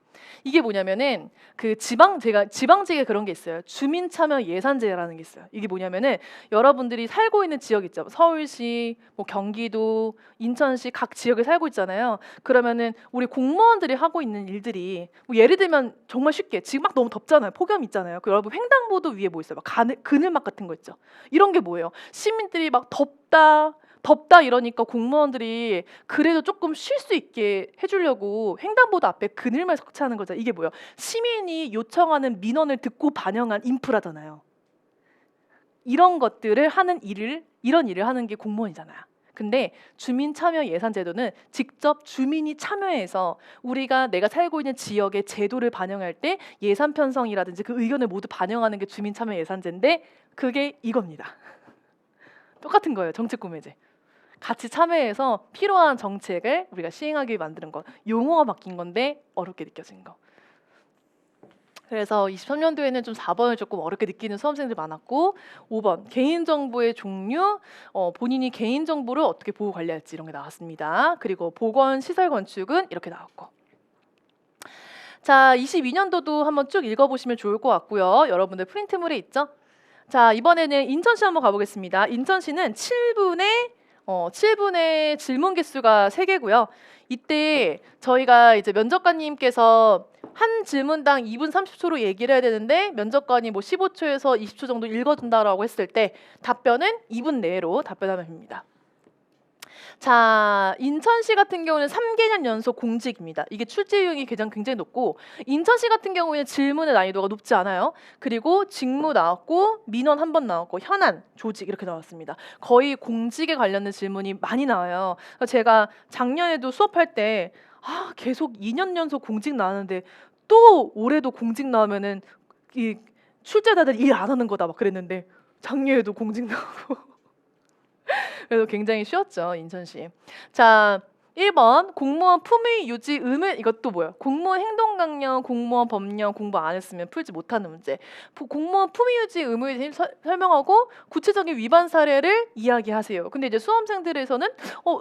이게 뭐냐면은 그 지방직에 그런 게 있어요. 주민참여 예산제라는 게 있어요. 이게 뭐냐면은 여러분들이 살고 있는 지역 있죠. 서울시, 뭐 경기도, 인천시 각 지역에 살고 있잖아요. 그러면은 우리 공무원들이 하고 있는 일들이 뭐 예를 들면 정말 쉽게 지금 막 너무 덥잖아요. 폭염 있잖아요. 그 여러분 횡단보도 위에 뭐 있어요? 막 그늘막 같은 거 있죠. 이런 게 뭐예요? 시민들이 막 덥다 이러니까 공무원들이 그래도 조금 쉴 수 있게 해주려고 횡단보도 앞에 그늘만 설치하는 거잖아요. 이게 뭐예요? 시민이 요청하는 민원을 듣고 반영한 인프라잖아요. 이런 것들을 하는 이런 일을 하는 게 공무원이잖아요. 근데 주민참여예산제도는 직접 주민이 참여해서 내가 살고 있는 지역의 제도를 반영할 때 예산 편성이라든지 그 의견을 모두 반영하는 게 주민참여예산제인데 그게 이겁니다. 똑같은 거예요. 정책구매제. 같이 참여해서 필요한 정책을 우리가 시행하기 위해 만드는 거. 용어가 바뀐 건데 어렵게 느껴진 거. 그래서 23년도에는 좀 4번을 조금 어렵게 느끼는 수험생들이 많았고 5번 개인정보의 종류, 본인이 개인정보를 어떻게 보호 관리할지 이런 게 나왔습니다. 그리고 보건 시설 건축은 이렇게 나왔고. 자, 22년도도 한번 쭉 읽어보시면 좋을 것 같고요. 여러분들 프린트물에 있죠? 자, 이번에는 인천시 한번 가보겠습니다. 인천시는 7분의 질문 개수가 3개고요. 이때 저희가 이제 면접관님께서 한 질문당 2분 30초로 얘기를 해야 되는데 면접관이 뭐 15초에서 20초 정도 읽어준다라고 했을 때 답변은 2분 내로 답변하면 됩니다. 자, 인천시 같은 경우는 3개년 연속 공직입니다. 이게 출제율이 굉장히 높고, 인천시 같은 경우에는 질문의 난이도가 높지 않아요. 그리고 직무 나왔고, 민원 한 번 나왔고, 현안, 조직 이렇게 나왔습니다. 거의 공직에 관련된 질문이 많이 나와요. 그래서 제가 작년에도 수업할 때 계속 2년 연속 공직 나왔는데 또 올해도 공직 나오면은 이 출제자들 일 안 하는 거다 막 그랬는데 작년에도 공직 나오고 그래서 굉장히 쉬웠죠, 인천시. 자, 1번 공무원 품위 유지 의무. 이것도 뭐야? 공무원 행동 강령, 공무원 법령 공부 안 했으면 풀지 못하는 문제. 공무원 품위 유지 의무에 대해 설명하고 구체적인 위반 사례를 이야기하세요. 근데 이제 수험생들에서는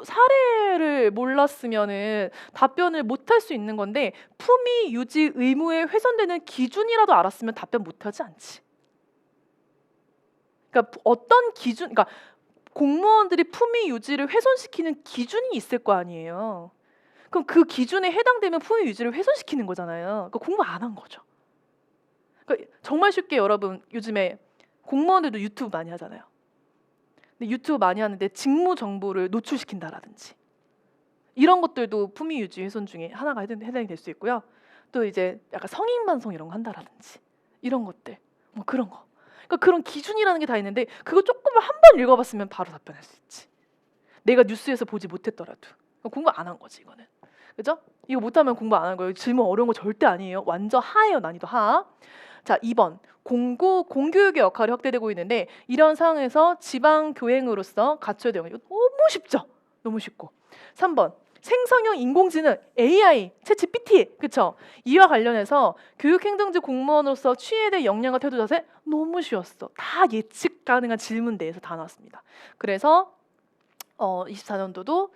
사례를 몰랐으면은 답변을 못할 수 있는 건데, 품위 유지 의무에 훼손되는 기준이라도 알았으면 답변 못하지 않지. 그러니까 어떤 기준, 그러니까 공무원들이 품위 유지를 훼손시키는 기준이 있을 거 아니에요. 그럼 그 기준에 해당되면 품위 유지를 훼손시키는 거잖아요. 그러니까 공부 안 한 거죠. 그러니까 정말 쉽게 여러분, 요즘에 공무원들도 유튜브 많이 하잖아요. 근데 유튜브 많이 하는데 직무 정보를 노출시킨다라든지 이런 것들도 품위 유지 훼손 중에 하나가 해당이 될 수 있고요. 또 이제 약간 성인 방송 이런 거 한다라든지 이런 것들, 뭐 그런 거. 그러니까 그런 기준이라는 게 다 있는데 그거 조금만 한 번 읽어봤으면 바로 답변할 수 있지. 내가 뉴스에서 보지 못했더라도. 공부 안 한 거지 이거는. 그죠? 이거 못하면 공부 안 한 거예요. 질문 어려운 거 절대 아니에요. 완전 하예요. 난이도 하. 자, 2번 공교육의 역할이 확대되고 있는데 이런 상황에서 지방교행으로서 갖춰야 되는 거. 너무 쉽죠? 너무 쉽고. 3번 생성형 인공지능 AI, 챗GPT, 그쵸? 이와 관련해서 교육행정직 공무원으로서 취해야 될 역량과 태도 자세 너무 쉬웠어. 다 예측 가능한 질문 내에서 다 나왔습니다. 그래서 24년도도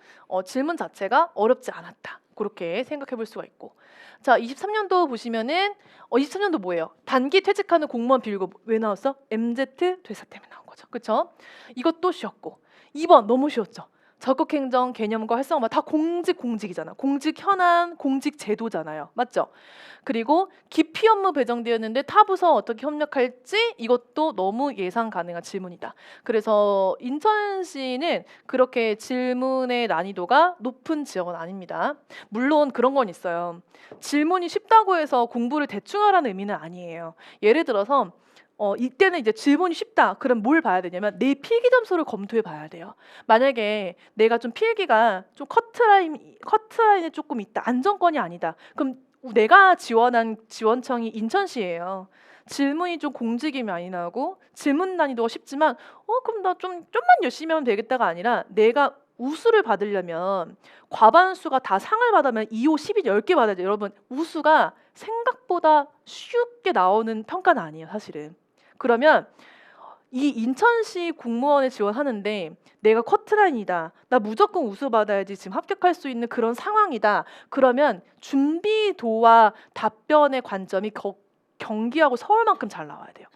질문 자체가 어렵지 않았다. 그렇게 생각해 볼 수가 있고. 자, 23년도 보시면은 23년도 뭐예요? 단기 퇴직하는 공무원 비율고 왜 나왔어? MZ 퇴사 때문에 나온 거죠. 그쵸? 이것도 쉬웠고. 2번 너무 쉬웠죠. 적극행정 개념과 활성화 다 공직이잖아. 공직 현안, 공직 제도잖아요. 맞죠? 그리고 기피 업무 배정되었는데 타 부서 어떻게 협력할지 이것도 너무 예상 가능한 질문이다. 그래서 인천시는 그렇게 질문의 난이도가 높은 지역은 아닙니다. 물론 그런 건 있어요. 질문이 쉽다고 해서 공부를 대충 하라는 의미는 아니에요. 예를 들어서 이때는 이제 질문이 쉽다. 그럼 뭘 봐야 되냐면 내 필기 점수를 검토해 봐야 돼요. 만약에 내가 좀 필기가 좀 커트라인에 조금 있다. 안정권이 아니다. 그럼 내가 지원한 지원청이 인천시예요. 질문이 좀 공직이 많이 나오고 질문 난이도가 쉽지만 그럼 나 좀만 열심히 하면 되겠다가 아니라 내가 우수를 받으려면 과반수가 다 상을 받으면 2호 12, 10개 받아야 돼요. 여러분 우수가 생각보다 쉽게 나오는 평가는 아니에요. 사실은. 그러면 이 인천시 공무원에 지원하는데 내가 커트라인이다. 나 무조건 우수 받아야지 지금 합격할 수 있는 그런 상황이다. 그러면 준비도와 답변의 관점이 경기하고 서울만큼 잘 나와야 돼요.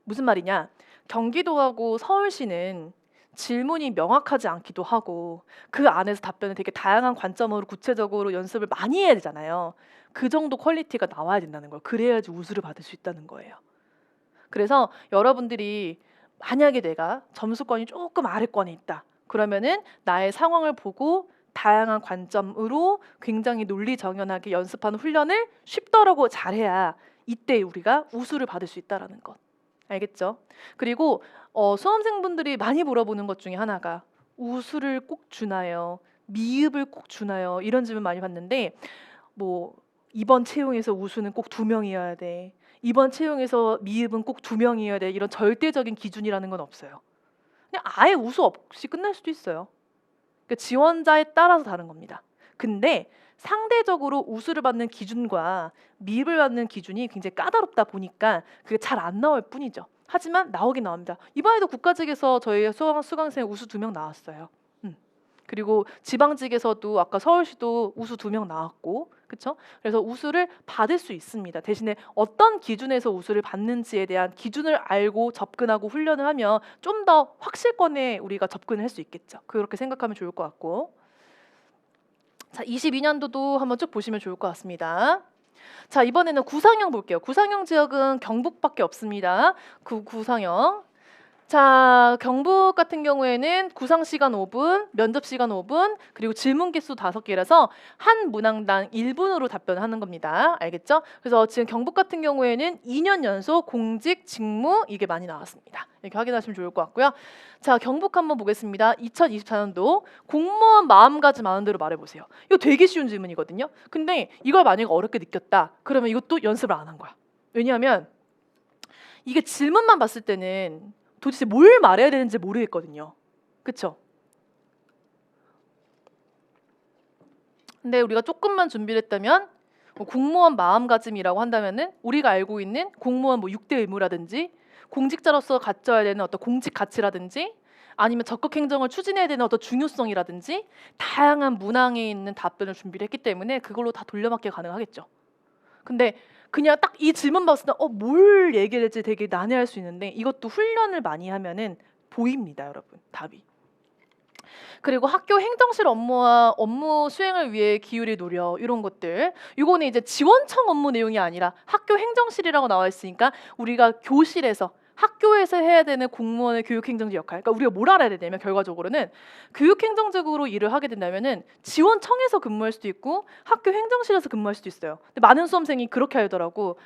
무슨 말이냐? 경기도하고 서울시는 질문이 명확하지 않기도 하고 그 안에서 답변을 되게 다양한 관점으로 구체적으로 연습을 많이 해야 되잖아요. 그 정도 퀄리티가 나와야 된다는 거예요. 그래야지 우수를 받을 수 있다는 거예요. 그래서 여러분들이 만약에 내가 점수권이 조금 아래권에 있다. 그러면은 나의 상황을 보고 다양한 관점으로 굉장히 논리정연하게 연습하는 훈련을 쉽더라고 잘해야 이때 우리가 우수를 받을 수 있다라는 것. 알겠죠? 그리고 수험생분들이 많이 물어보는 것 중에 하나가 우수를 꼭 주나요? 미흡을 꼭 주나요? 이런 질문 많이 받는데 뭐 이번 채용에서 우수는 꼭 2명이어야 돼. 이번 채용에서 미흡은 꼭 2명이어야 돼. 이런 절대적인 기준이라는 건 없어요. 그냥 아예 우수 없이 끝날 수도 있어요. 그러니까 지원자에 따라서 다른 겁니다. 근데 상대적으로 우수를 받는 기준과 미흡을 받는 기준이 굉장히 까다롭다 보니까 그게 잘 안 나올 뿐이죠. 하지만 나오긴 나옵니다. 이번에도 국가직에서 저희 수강생 우수 2명 나왔어요. 그리고 지방직에서도 아까 서울시도 우수 2명 나왔고, 그렇죠? 그래서 우수를 받을 수 있습니다. 대신에 어떤 기준에서 우수를 받는지에 대한 기준을 알고 접근하고 훈련을 하면 좀 더 확실권에 우리가 접근을 할 수 있겠죠. 그렇게 생각하면 좋을 것 같고. 자, 22년도도 한번 쭉 보시면 좋을 것 같습니다. 자, 이번에는 구상형 볼게요. 구상형 지역은 경북밖에 없습니다. 구상형. 자, 경북 같은 경우에는 구상 시간 5분, 면접 시간 5분, 그리고 질문 개수 5개라서 한 문항당 1분으로 답변을 하는 겁니다. 알겠죠? 그래서 지금 경북 같은 경우에는 2년 연속 공직, 직무 이게 많이 나왔습니다. 이렇게 확인하시면 좋을 것 같고요. 자, 경북 한번 보겠습니다. 2024년도 공무원 마음가짐 아는 대로 말해보세요. 이거 되게 쉬운 질문이거든요. 근데 이걸 만약에 어렵게 느꼈다. 그러면 이것도 연습을 안 한 거야. 왜냐하면 이게 질문만 봤을 때는 도대체 뭘 말해야 되는지 모르겠거든요. 그쵸? 근데 우리가 조금만 준비를 했다면 공무원 마음가짐이라고 한다면은 우리가 알고 있는 공무원 뭐 6대 의무라든지 공직자로서 갖춰야 되는 어떤 공직 가치라든지 아니면 적극 행정을 추진해야 되는 어떤 중요성이라든지 다양한 문항에 있는 답변을 준비를 했기 때문에 그걸로 다 돌려막기 가능하겠죠. 근데 그냥 딱 이 질문 봤을 때 뭘 얘기해야 될지 되게 난해할 수 있는데 이것도 훈련을 많이 하면은 보입니다, 여러분. 답이. 그리고 학교 행정실 업무와 업무 수행을 위해 기울일 노력 이런 것들. 이거는 이제 지원청 업무 내용이 아니라 학교 행정실이라고 나와 있으니까 우리가 교실에서 학교에서 해야 되는 공무원의 교육행정직 역할. 그러니까 우리가 뭘 알아야 되냐면 결과적으로는 교육행정직으로 일을 하게 된다면은 지원청에서 근무할 수도 있고 학교 행정실에서 근무할 수도 있어요. 근데 많은 수험생이 그렇게 하더라고.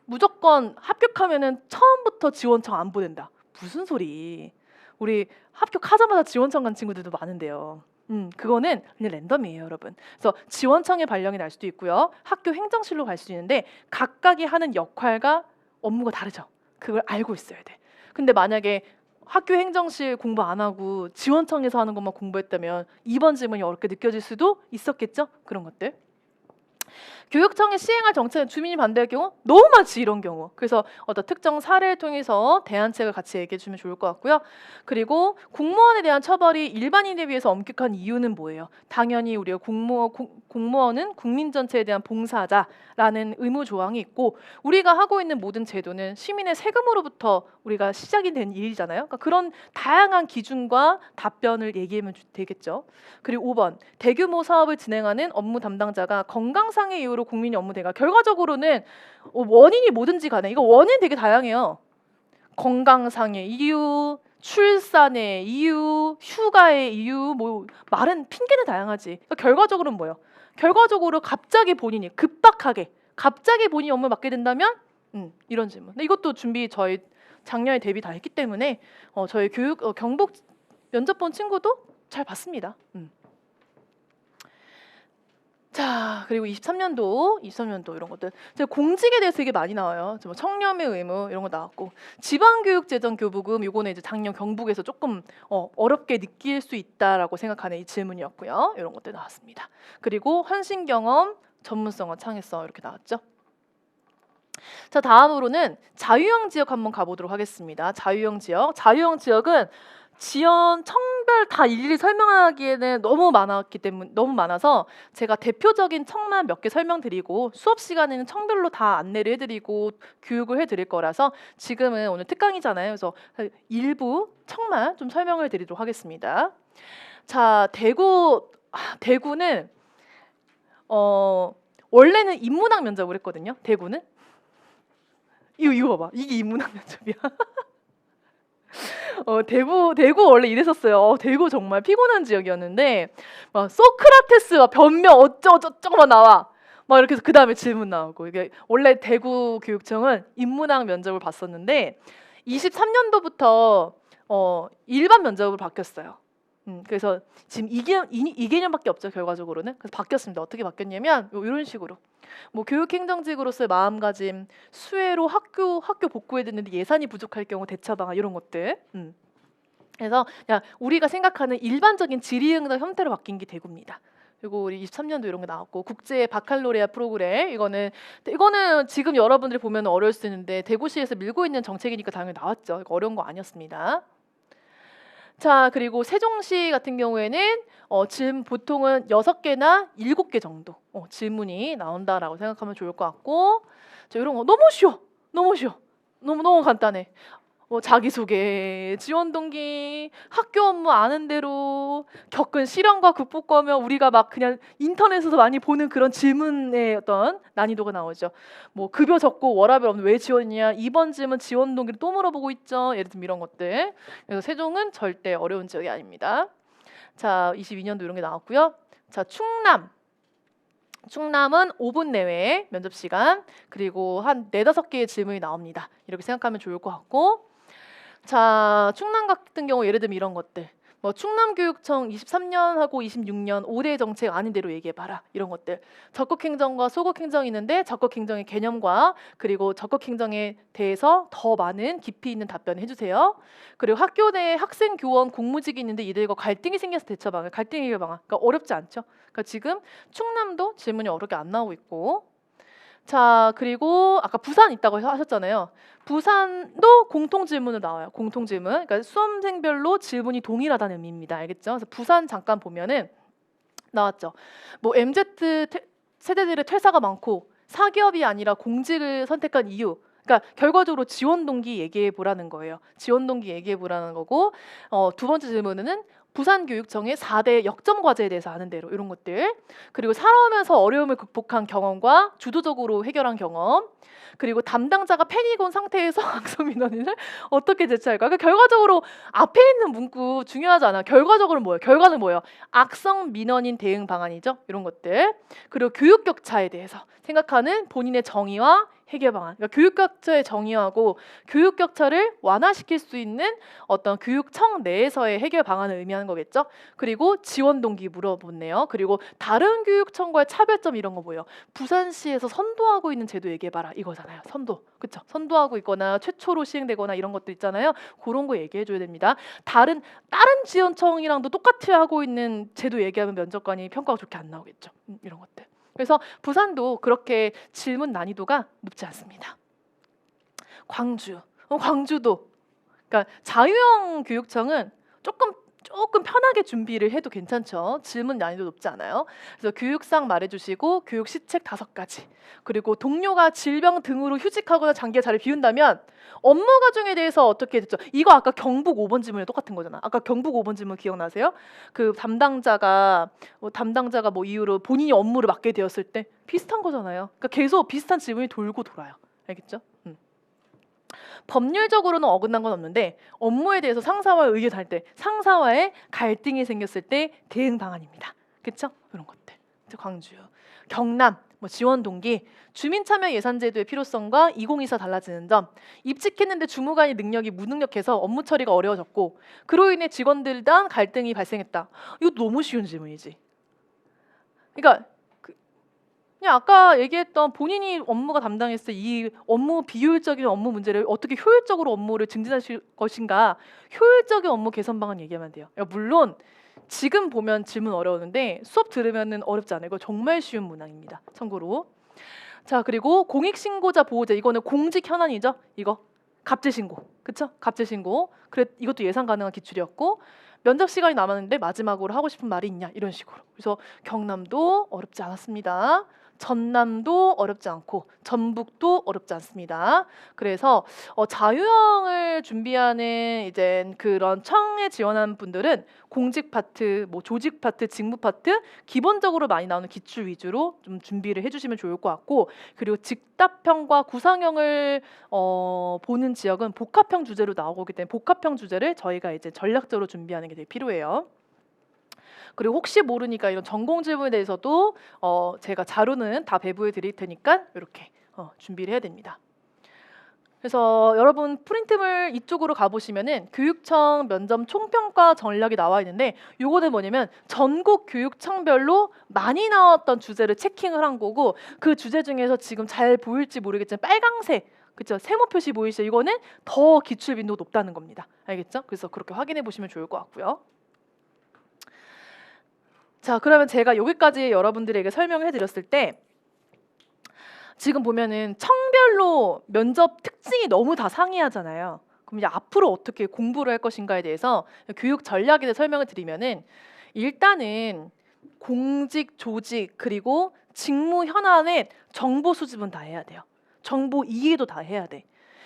무조건 합격하면은 처음부터 지원청 안 보낸다. 무슨 소리? 우리 합격하자마자 지원청 간 친구들도 많은데요. 그거는 그냥 랜덤이에요, 여러분. 그래서 지원청에 발령이 날 수도 있고요. 학교 행정실로 갈 수도 있는데 각각이 하는 역할과 업무가 다르죠. 그걸 알고 있어야 돼. 근데 만약에 학교 행정실 공부 안 하고 지원청에서 하는 것만 공부했다면 이번 질문이 어렵게 느껴질 수도 있었겠죠? 그런 것들. 교육청이 시행할 정책에 주민이 반대할 경우 너무 많지 이런 경우. 그래서 어떤 특정 사례를 통해서 대안책을 같이 얘기해 주면 좋을 것 같고요. 그리고 공무원에 대한 처벌이 일반인에 비해서 엄격한 이유는 뭐예요? 당연히 우리가 공무원은 국민 전체에 대한 봉사자라는 의무 조항이 있고 우리가 하고 있는 모든 제도는 시민의 세금으로부터 우리가 시작이 된 일이잖아요. 그러니까 그런 다양한 기준과 답변을 얘기하면 되겠죠. 그리고 5번 대규모 사업을 진행하는 업무 담당자가 건강상의 이유로 국민이 업무 대가 결과적으로는 원인이 뭐든지 간에 이거 원인 되게 다양해요. 건강상의 이유, 출산의 이유, 휴가의 이유, 뭐 말은 핑계는 다양하지. 그러니까 결과적으로는 뭐예요? 결과적으로 갑자기 본인이 급박하게 갑자기 본인이 업무를 맡게 된다면 이런 질문. 근데 이것도 준비 저희 작년에 대비 다 했기 때문에 저희 경북 면접 본 친구도 잘 봤습니다. 자, 그리고 23년도 이런 것들. 공직에 대해서 되게 많이 나와요. 뭐 청렴의 의무 이런 거 나왔고 지방교육재정교부금 이거는 이제 작년 경북에서 조금 어렵게 느낄 수 있다라고 생각하는 이 질문이었고요. 이런 것들 나왔습니다. 그리고 헌신경험, 전문성과 창의성 이렇게 나왔죠. 자, 다음으로는 자유형 지역 한번 가보도록 하겠습니다. 자유형 지역은 지연 청별 다 일일이 설명하기에는 너무 많아서 제가 대표적인 청만 몇 개 설명드리고 수업 시간에는 청별로 다 안내를 해드리고 교육을 해드릴 거라서 지금은 오늘 특강이잖아요. 그래서 일부 청만 좀 설명을 드리도록 하겠습니다. 자, 대구는 원래는 인문학 면접을 했거든요. 대구는 이거 봐봐. 이게 인문학 면접이야. 대구 원래 이랬었어요. 대구 정말 피곤한 지역이었는데 막 소크라테스가 변명 어쩌고저쩌고 나와. 막 이렇게 해서 그 다음에 질문 나오고 이게 원래 대구 교육청은 인문학 면접을 봤었는데 23년도부터 일반 면접으로 바뀌었어요. 그래서 지금 이 개념밖에 없죠. 결과적으로는. 그래서 바뀌었습니다. 어떻게 바뀌었냐면 이런 식으로 뭐 교육행정직으로서의 마음가짐, 수혜로 학교 복구해야 되는데 예산이 부족할 경우 대처 방안 이런 것들. 그래서 그냥 우리가 생각하는 일반적인 질의응답 형태로 바뀐 게 대구입니다. 그리고 우리 23년도 이런 거 나왔고 국제 바칼로레아 프로그램 이거는 지금 여러분들이 보면 어려울 수 있는데 대구시에서 밀고 있는 정책이니까 당연히 나왔죠. 이거 어려운 거 아니었습니다. 자, 그리고 세종시 같은 경우에는 지금 보통은 6개나 7개 정도 질문이 나온다라고 생각하면 좋을 것 같고 자, 이런 거 너무 쉬워. 너무 간단해. 뭐 자기소개, 지원 동기, 학교 업무 아는 대로, 겪은 시련과 극복하며 우리가 막 그냥 인터넷에서 많이 보는 그런 질문의 어떤 난이도가 나오죠. 뭐 급여 적고 워라밸 없는 왜 지원이냐? 이번 질문 지원 동기를 또 물어보고 있죠. 예를 들면 이런 것들. 그래서 세종은 절대 어려운 지역이 아닙니다. 자, 22년도 이런 게 나왔고요. 자, 충남은 5분 내외 면접 시간, 그리고 한 4-5개의 질문이 나옵니다. 이렇게 생각하면 좋을 것 같고, 자, 충남 같은 경우 예를 들면 이런 것들. 뭐 충남교육청 23년하고 26년 5대 정책 아닌 대로 얘기해봐라. 이런 것들. 적극행정과 소극행정이 있는데 적극행정의 개념과 그리고 적극행정에 대해서 더 많은 깊이 있는 답변을 해주세요. 그리고 학교 내 학생, 교원, 공무직이 있는데 이들과 갈등이 생겨서 대처 방안, 갈등 해결 방안. 그러니까 어렵지 않죠. 그러니까 지금 충남도 질문이 어렵게 안 나오고 있고, 자, 그리고 아까 부산 있다고 하셨잖아요. 부산도 공통 질문으로 나와요. 공통 질문. 그러니까 수험생별로 질문이 동일하다는 의미입니다. 알겠죠? 그래서 부산 잠깐 보면은 나왔죠. 뭐 MZ 세대들의 퇴사가 많고 사기업이 아니라 공직을 선택한 이유. 그러니까 결과적으로 지원 동기 얘기해 보라는 거예요. 지원 동기 얘기해 보라는 거고, 두 번째 질문은 부산교육청의 4대 역점 과제에 대해서 아는 대로 이런 것들, 그리고 살아오면서 어려움을 극복한 경험과 주도적으로 해결한 경험, 그리고 담당자가 패닉 온 상태에서 악성 민원인을 어떻게 대처할까? 그러니까 결과적으로 앞에 있는 문구 중요하지 않아. 결과적으로 뭐예요? 결과는 뭐예요? 악성 민원인 대응 방안이죠. 이런 것들. 그리고 교육 격차에 대해서 생각하는 본인의 정의와 해결 방안. 그러니까 교육 격차의 정의하고 교육 격차를 완화시킬 수 있는 어떤 교육청 내에서의 해결 방안을 의미하는 거겠죠. 그리고 지원 동기 물어보네요. 그리고 다른 교육청과의 차별점 이런 거 뭐예요? 부산시에서 선도하고 있는 제도 얘기해봐라 이거잖아요. 선도, 그렇죠? 선도하고 있거나 최초로 시행되거나 이런 것도 있잖아요. 그런 거 얘기해줘야 됩니다. 다른 지원청이랑도 똑같이 하고 있는 제도 얘기하면 면접관이 평가가 좋게 안 나오겠죠. 이런 것들. 그래서 부산도 그렇게 질문 난이도가 높지 않습니다. 광주도 그러니까 자유형 교육청은 조금 편하게 준비를 해도 괜찮죠. 질문 난이도 높지 않아요. 그래서 교육상 말해주시고 교육 시책 5가지, 그리고 동료가 질병 등으로 휴직하거나 장기가 자리를 비운다면 업무 과정에 대해서 어떻게 됐죠? 이거 아까 경북 5번 질문에 똑같은 거잖아. 아까 경북 5번 질문 기억나세요? 그 담당자가 뭐 이유로 본인이 업무를 맡게 되었을 때 비슷한 거잖아요. 그러니까 계속 비슷한 질문이 돌고 돌아요. 알겠죠? 법률적으로는 어긋난 건 없는데 업무에 대해서 상사와의 의견 다를 때, 상사와의 갈등이 생겼을 때 대응 방안입니다. 그렇죠? 이런 것들. 광주, 경남, 뭐 지원 동기, 주민 참여 예산 제도의 필요성과 2024 달라지는 점, 입직했는데 주무관이 능력이 무능력해서 업무 처리가 어려워졌고 그로 인해 직원들 간 갈등이 발생했다. 이거 너무 쉬운 질문이지. 그러니까 그냥 아까 얘기했던 본인이 업무가 담당했을 이 업무 비효율적인 업무 문제를 어떻게 효율적으로 업무를 증진하실 것인가, 효율적인 업무 개선 방안 얘기하면 돼요. 물론 지금 보면 질문 어려웠는데 수업 들으면은 어렵지 않아요. 이거 정말 쉬운 문항입니다. 참고로. 자, 그리고 공익신고자 보호자, 이거는 공직 현안이죠. 이거 갑질신고, 그쵸? 갑질신고. 그래, 이것도 예상 가능한 기출이었고, 면접 시간이 남았는데 마지막으로 하고 싶은 말이 있냐, 이런 식으로. 그래서 경남도 어렵지 않았습니다. 전남도 어렵지 않고 전북도 어렵지 않습니다. 그래서 자유형을 준비하는 이제 그런 청에 지원하는 분들은 공직 파트, 뭐 조직 파트, 직무 파트 기본적으로 많이 나오는 기출 위주로 좀 준비를 해주시면 좋을 것 같고, 그리고 직답형과 구상형을 보는 지역은 복합형 주제로 나오기 때문에 복합형 주제를 저희가 이제 전략적으로 준비하는 게 되게 필요해요. 그리고 혹시 모르니까 이런 전공 질문에 대해서도 제가 자료는 다 배부해 드릴 테니까 이렇게 준비를 해야 됩니다. 그래서 여러분 프린트물 이쪽으로 가보시면은 교육청 면접 총평가 전략이 나와 있는데, 요거는 뭐냐면 전국 교육청별로 많이 나왔던 주제를 체킹을 한 거고, 그 주제 중에서 지금 잘 보일지 모르겠지만 빨강색, 그쵸? 세모 표시 보이시죠? 이거는 더 기출 빈도가 높다는 겁니다. 알겠죠? 그래서 그렇게 확인해 보시면 좋을 것 같고요. 자, 그러면 제가 여기까지 여러분들에게 설명해 드렸을 때, 지금 보면은 청별로 면접 특징이 너무 다 상이하잖아요. 그럼 이제 앞으로 어떻게 공부를 할 것인가에 대해서 교육 전략에 대해 설명을 드리면은, 일단은 공직, 조직, 그리고 직무 현안의 정보 수집은 다 해야 돼요. 정보 이해도 다 해야 돼.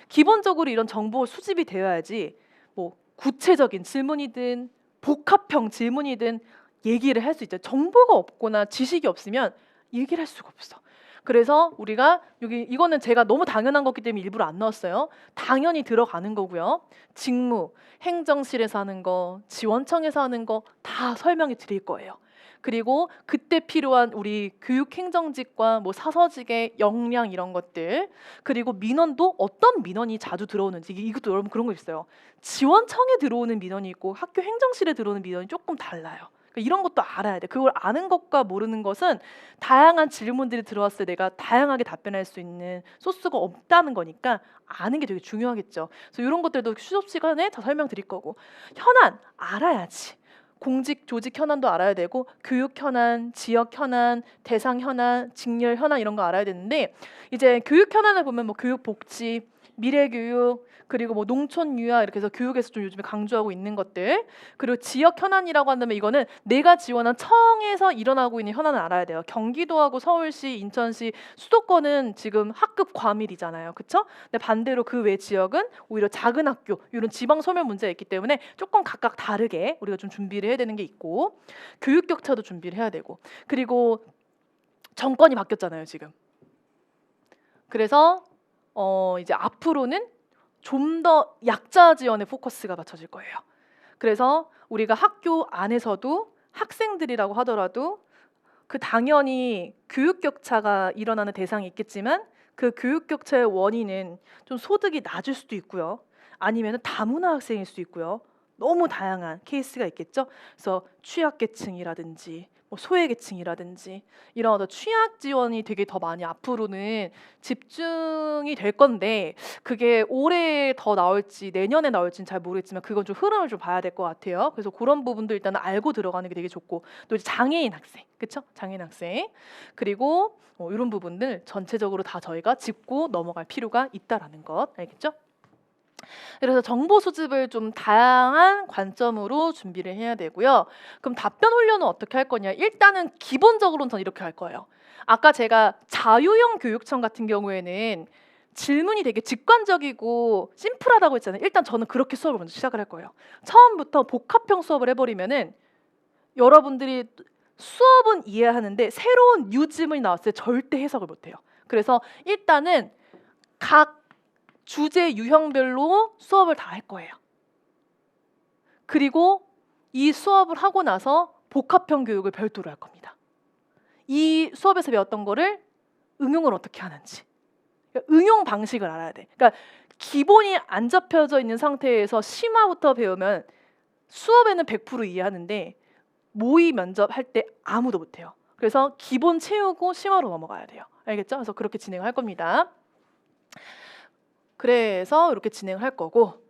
기본적으로 이런 정보 수집이 되어야지 뭐 구체적인 질문이든 복합형 질문이든 얘기를 할 수 있죠. 정보가 없거나 지식이 없으면 얘기를 할 수가 없어. 그래서 우리가 여기 이거는 제가 너무 당연한 거기 때문에 일부러 안 넣었어요. 당연히 들어가는 거고요. 직무, 행정실에서 하는 거, 지원청에서 하는 거 다 설명해 드릴 거예요. 그리고 그때 필요한 우리 교육행정직과 뭐 사서직의 역량 이런 것들, 그리고 민원도 어떤 민원이 자주 들어오는지, 이것도 여러분 그런 거 있어요. 지원청에 들어오는 민원이 있고 학교 행정실에 들어오는 민원이 조금 달라요. 그러니까 이런 것도 알아야 돼. 그걸 아는 것과 모르는 것은 다양한 질문들이 들어왔을 때 내가 다양하게 답변할 수 있는 소스가 없다는 거니까 아는 게 되게 중요하겠죠. 그래서 이런 것들도 수업 시간에 다 설명드릴 거고, 현안 알아야지. 공직 조직 현안도 알아야 되고, 교육 현안, 지역 현안, 대상 현안, 직렬 현안 이런 거 알아야 되는데, 이제 교육 현안을 보면 뭐 교육 복지, 미래 교육, 그리고 뭐 농촌 유아 이렇게 해서 교육에서 좀 요즘에 강조하고 있는 것들, 그리고 지역 현안이라고 한다면 이거는 내가 지원한 청에서 일어나고 있는 현안을 알아야 돼요. 경기도하고 서울시, 인천시, 수도권은 지금 학급 과밀이잖아요, 그렇죠? 근데 반대로 그 외 지역은 오히려 작은 학교, 이런 지방 소멸 문제가 있기 때문에 조금 각각 다르게 우리가 좀 준비를 해야 되는 게 있고, 교육 격차도 준비를 해야 되고, 그리고 정권이 바뀌었잖아요, 지금. 그래서 이제 앞으로는 좀 더 약자 지원에 포커스가 맞춰질 거예요. 그래서 우리가 학교 안에서도 학생들이라고 하더라도 그 당연히 교육 격차가 일어나는 대상이 있겠지만, 그 교육 격차의 원인은 좀 소득이 낮을 수도 있고요. 아니면 다문화 학생일 수도 있고요. 너무 다양한 케이스가 있겠죠. 그래서 취약계층이라든지 뭐 소외계층이라든지 이런 어떤 취약 지원이 되게 더 많이 앞으로는 집중이 될 건데, 그게 올해 더 나올지 내년에 나올지는 잘 모르겠지만 그건 좀 흐름을 좀 봐야 될 것 같아요. 그래서 그런 부분도 일단 알고 들어가는 게 되게 좋고, 또 이제 장애인 학생, 그렇죠? 장애인 학생, 그리고 이런 부분들 전체적으로 다 저희가 짚고 넘어갈 필요가 있다라는 것, 알겠죠? 그래서 정보 수집을 좀 다양한 관점으로 준비를 해야 되고요. 그럼 답변 훈련은 어떻게 할 거냐? 일단은 기본적으로는 전 이렇게 할 거예요. 아까 제가 자유형 교육청 같은 경우에는 질문이 되게 직관적이고 심플하다고 했잖아요. 일단 저는 그렇게 수업을 먼저 시작을 할 거예요. 처음부터 복합형 수업을 해버리면은 여러분들이 수업은 이해하는데 새로운 뉴 질문이 나왔을 때 절대 해석을 못해요. 그래서 일단은 각 주제 유형별로 수업을 다 할 거예요. 그리고 이 수업을 하고 나서 복합형 교육을 별도로 할 겁니다. 이 수업에서 배웠던 거를 응용을 어떻게 하는지, 그러니까 응용 방식을 알아야 돼. 그러니까 기본이 안 잡혀져 있는 상태에서 심화부터 배우면 수업에는 100% 이해하는데 모의 면접 할 때 아무도 못해요. 그래서 기본 채우고 심화로 넘어가야 돼요. 알겠죠? 그래서 그렇게 진행할 겁니다. 그래서 이렇게 진행할 거고,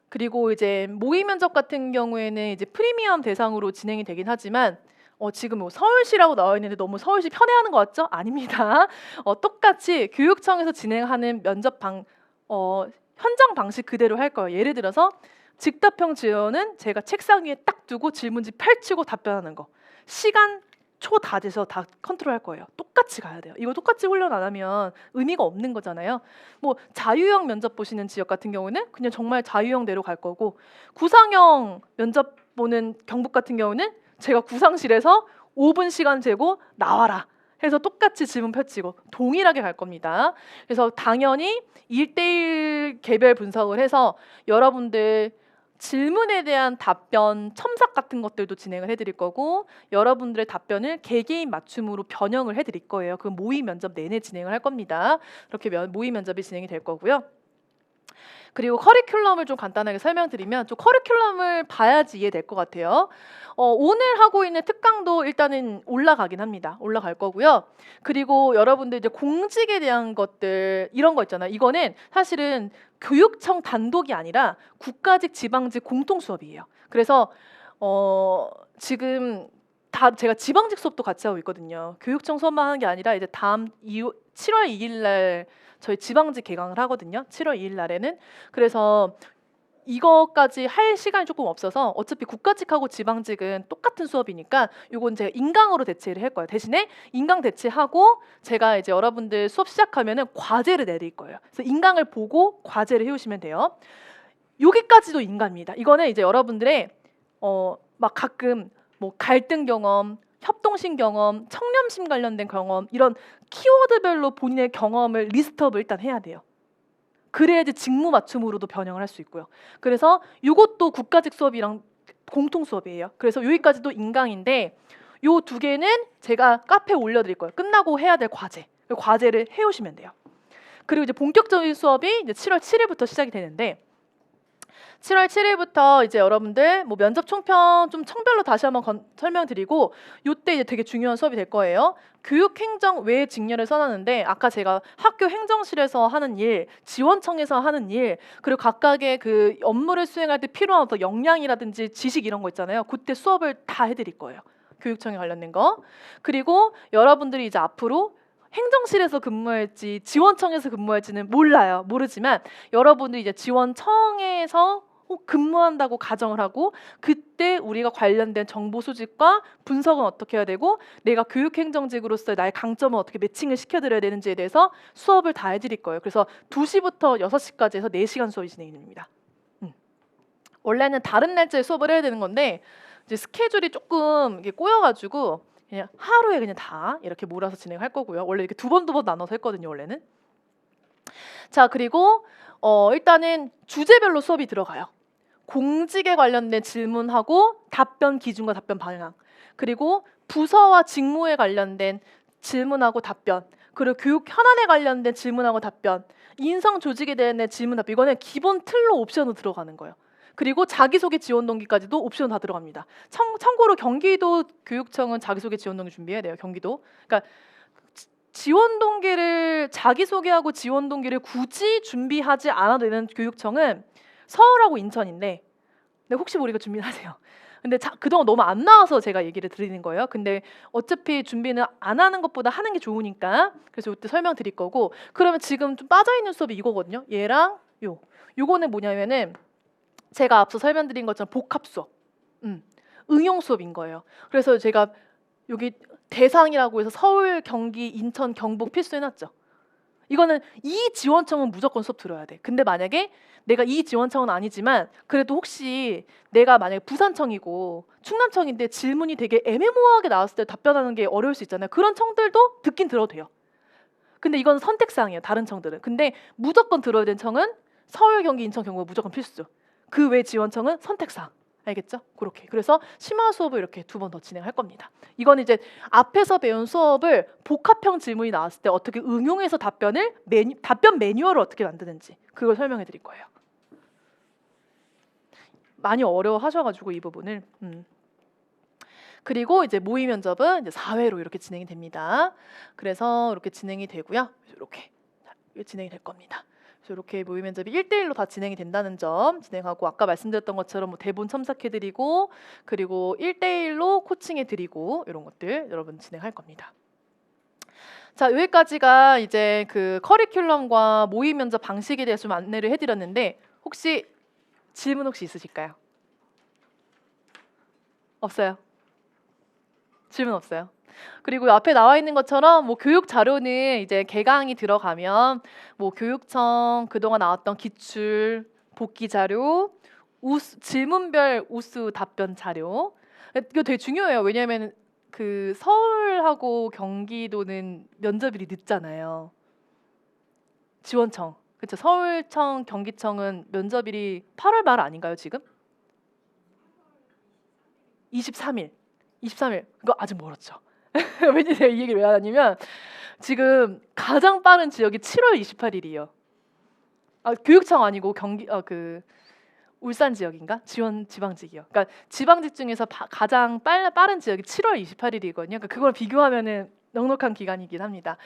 그리고 이제 모의 면접 같은 경우에는 이제 프리미엄 대상으로 진행이 되긴 하지만 지금 뭐 서울시라고 나와 있는데 너무 서울시 편애하는 것 같죠? 아닙니다. 똑같이 교육청에서 진행하는 면접 현장 방식 그대로 할 거예요. 예를 들어서 즉답형 지원은 제가 책상 위에 딱 두고 질문지 펼치고 답변하는 거, 시간 초 다 돼서 다 컨트롤할 거예요. 똑같이 가야 돼요. 이거 똑같이 훈련 안 하면 의미가 없는 거잖아요. 뭐 자유형 면접 보시는 지역 같은 경우는 그냥 정말 자유형대로 갈 거고, 구상형 면접 보는 경북 같은 경우는 제가 구상실에서 5분 시간 재고 나와라 해서 똑같이 질문 펼치고 동일하게 갈 겁니다. 그래서 당연히 1대1 개별 분석을 해서 여러분들 질문에 대한 답변 첨삭 같은 것들도 진행을 해드릴 거고, 여러분들의 답변을 개개인 맞춤으로 변형을 해드릴 거예요. 그 모의 면접 내내 진행을 할 겁니다. 그렇게 모의 면접이 진행이 될 거고요. 그리고 커리큘럼을 좀 간단하게 설명드리면, 좀 커리큘럼을 봐야지 이해될 것 같아요. 오늘 하고 있는 특강도 일단은 올라가긴 합니다. 올라갈 거고요. 그리고 여러분들 이제 공직에 대한 것들 이런 거 있잖아요. 이거는 사실은 교육청 단독이 아니라 국가직, 지방직 공통 수업이에요. 그래서 지금 다 제가 지방직 수업도 같이 하고 있거든요. 교육청 수업만 하는 게 아니라 이제 다음 7월 2일 날 저희 지방직 개강을 하거든요. 7월 2일 날에는. 그래서 이거까지 할 시간이 조금 없어서 어차피 국가직하고 지방직은 똑같은 수업이니까 요건 제가 인강으로 대체를 할 거예요. 대신에 인강 대체하고 제가 이제 여러분들 수업 시작하면은 과제를 내릴 거예요. 그래서 인강을 보고 과제를 해오시면 돼요. 여기까지도 인강입니다. 이거는 이제 여러분들의 막 가끔 뭐 갈등 경험, 협동심 경험, 청렴심 관련된 경험 이런 키워드별로 본인의 경험을 리스트업을 일단 해야 돼요. 그래야지 직무 맞춤으로도 변형을 할 수 있고요. 그래서 이것도 국가직 수업이랑 공통 수업이에요. 그래서 여기까지도 인강인데 요 두 개는 제가 카페에 올려드릴 거예요. 끝나고 해야 될 과제. 그 과제를 해오시면 돼요. 그리고 이제 본격적인 수업이 이제 7월 7일부터 시작이 되는데 7월 7일부터 이제 여러분들 뭐 면접 총평 좀 청별로 다시 한번 설명드리고 요때 이제 되게 중요한 수업이 될 거예요. 교육행정 외 직렬을 써놨는데 아까 제가 학교 행정실에서 하는 일, 지원청에서 하는 일, 그리고 각각의 그 업무를 수행할 때 필요한 어떤 역량이라든지 지식 이런 거 있잖아요. 그때 수업을 다 해드릴 거예요. 교육청에 관련된 거. 그리고 여러분들이 이제 앞으로 행정실에서 근무할지 지원청에서 근무할지는 몰라요. 모르지만 여러분들이 이제 지원청에서 근무한다고 가정을 하고 그때 우리가 관련된 정보 수집과 분석은 어떻게 해야 되고 내가 교육행정직으로서의 나의 강점을 어떻게 매칭을 시켜드려야 되는지에 대해서 수업을 다 해드릴 거예요. 그래서 2시부터 6시까지 해서 4시간 수업이 진행이 됩니다. 원래는 다른 날짜에 수업을 해야 되는 건데 이제 스케줄이 조금 이게 꼬여가지고 그냥 하루에 그냥 다 이렇게 몰아서 진행할 거고요. 원래 이렇게 두 번 나눠서 했거든요. 원래는. 자, 그리고 일단은 주제별로 수업이 들어가요. 공직에 관련된 질문하고 답변 기준과 답변 방향, 그리고 부서와 직무에 관련된 질문하고 답변, 그리고 교육 현안에 관련된 질문하고 답변, 인성 조직에 대한 질문 답변, 이거는 기본 틀로 옵션으로 들어가는 거예요. 그리고 자기소개 지원 동기까지도 옵션 다 들어갑니다. 참고로 경기도 교육청은 자기소개 지원 동기 준비해야 돼요. 경기도. 그러니까 지원 동기를 자기소개하고 지원 동기를 굳이 준비하지 않아도 되는 교육청은 서울하고 인천인데, 근데 혹시 모르니까 준비하세요. 근데 그동안 너무 안 나와서 제가 얘기를 드리는 거예요. 근데 어차피 준비는 안 하는 것보다 하는 게 좋으니까 그래서 이때 설명드릴 거고, 그러면 지금 좀 빠져있는 수업이 이거거든요. 얘랑 요거는 뭐냐면은 제가 앞서 설명드린 것처럼 복합 수업, 응용 수업인 거예요. 그래서 제가 여기 대상이라고 해서 서울, 경기, 인천, 경북 필수해놨죠. 이거는 이 지원청은 무조건 수업 들어야 돼. 근데 만약에 내가 이 지원청은 아니지만 그래도 혹시 내가 만약에 부산청이고 충남청인데 질문이 되게 애매모호하게 나왔을 때 답변하는 게 어려울 수 있잖아요. 그런 청들도 듣긴 들어도 돼요. 근데 이건 선택사항이에요. 다른 청들은. 근데 무조건 들어야 되는 청은 서울, 경기, 인천, 경북 무조건 필수. 그 외 지원청은 선택사항. 알겠죠? 그렇게. 그래서 심화 수업을 이렇게 2번 더 진행할 겁니다. 이건 이제 앞에서 배운 수업을 복합형 질문이 나왔을 때 어떻게 응용해서 답변 매뉴얼을 어떻게 만드는지 그걸 설명해 드릴 거예요. 많이 어려워하셔가지고 이 부분을. 그리고 이제 모의 면접은 이제 4회로 이렇게 진행이 됩니다. 그래서 이렇게 진행이 되고요. 이렇게 진행이 될 겁니다. 이렇게 모의 면접이 1대1로 다 진행이 된다는 점 진행하고, 아까 말씀드렸던 것처럼 뭐 대본 첨삭해드리고 그리고 1대1로 코칭해드리고 이런 것들 여러분 진행할 겁니다. 자, 여기까지가 이제 그 커리큘럼과 모의 면접 방식에 대해서 좀 안내를 해드렸는데 혹시 질문 혹시 있으실까요? 없어요? 질문 없어요? 그리고 앞에 나와 있는 것처럼 뭐 교육 자료는 이제 개강이 들어가면 뭐 교육청 그동안 나왔던 기출, 복귀 자료, 질문별 우수 답변 자료, 이거 되게 중요해요. 왜냐하면 그 서울하고 경기도는 면접일이 늦잖아요. 지원청, 그렇죠. 서울청, 경기청은 면접일이 8월 말 아닌가요 지금? 23일. 그거 아직 멀었죠. 왠지 제가 이 얘기를 왜 하냐면 지금 가장 빠른 지역이 7월 28일이에요. 교육청 아니고 그 울산 지역인가? 지방직이요. 그러니까 지방직 중에서 가장 빠른 지역이 7월 28일이거든요. 그러니까 그걸 비교하면은 넉넉한 기간이긴 합니다.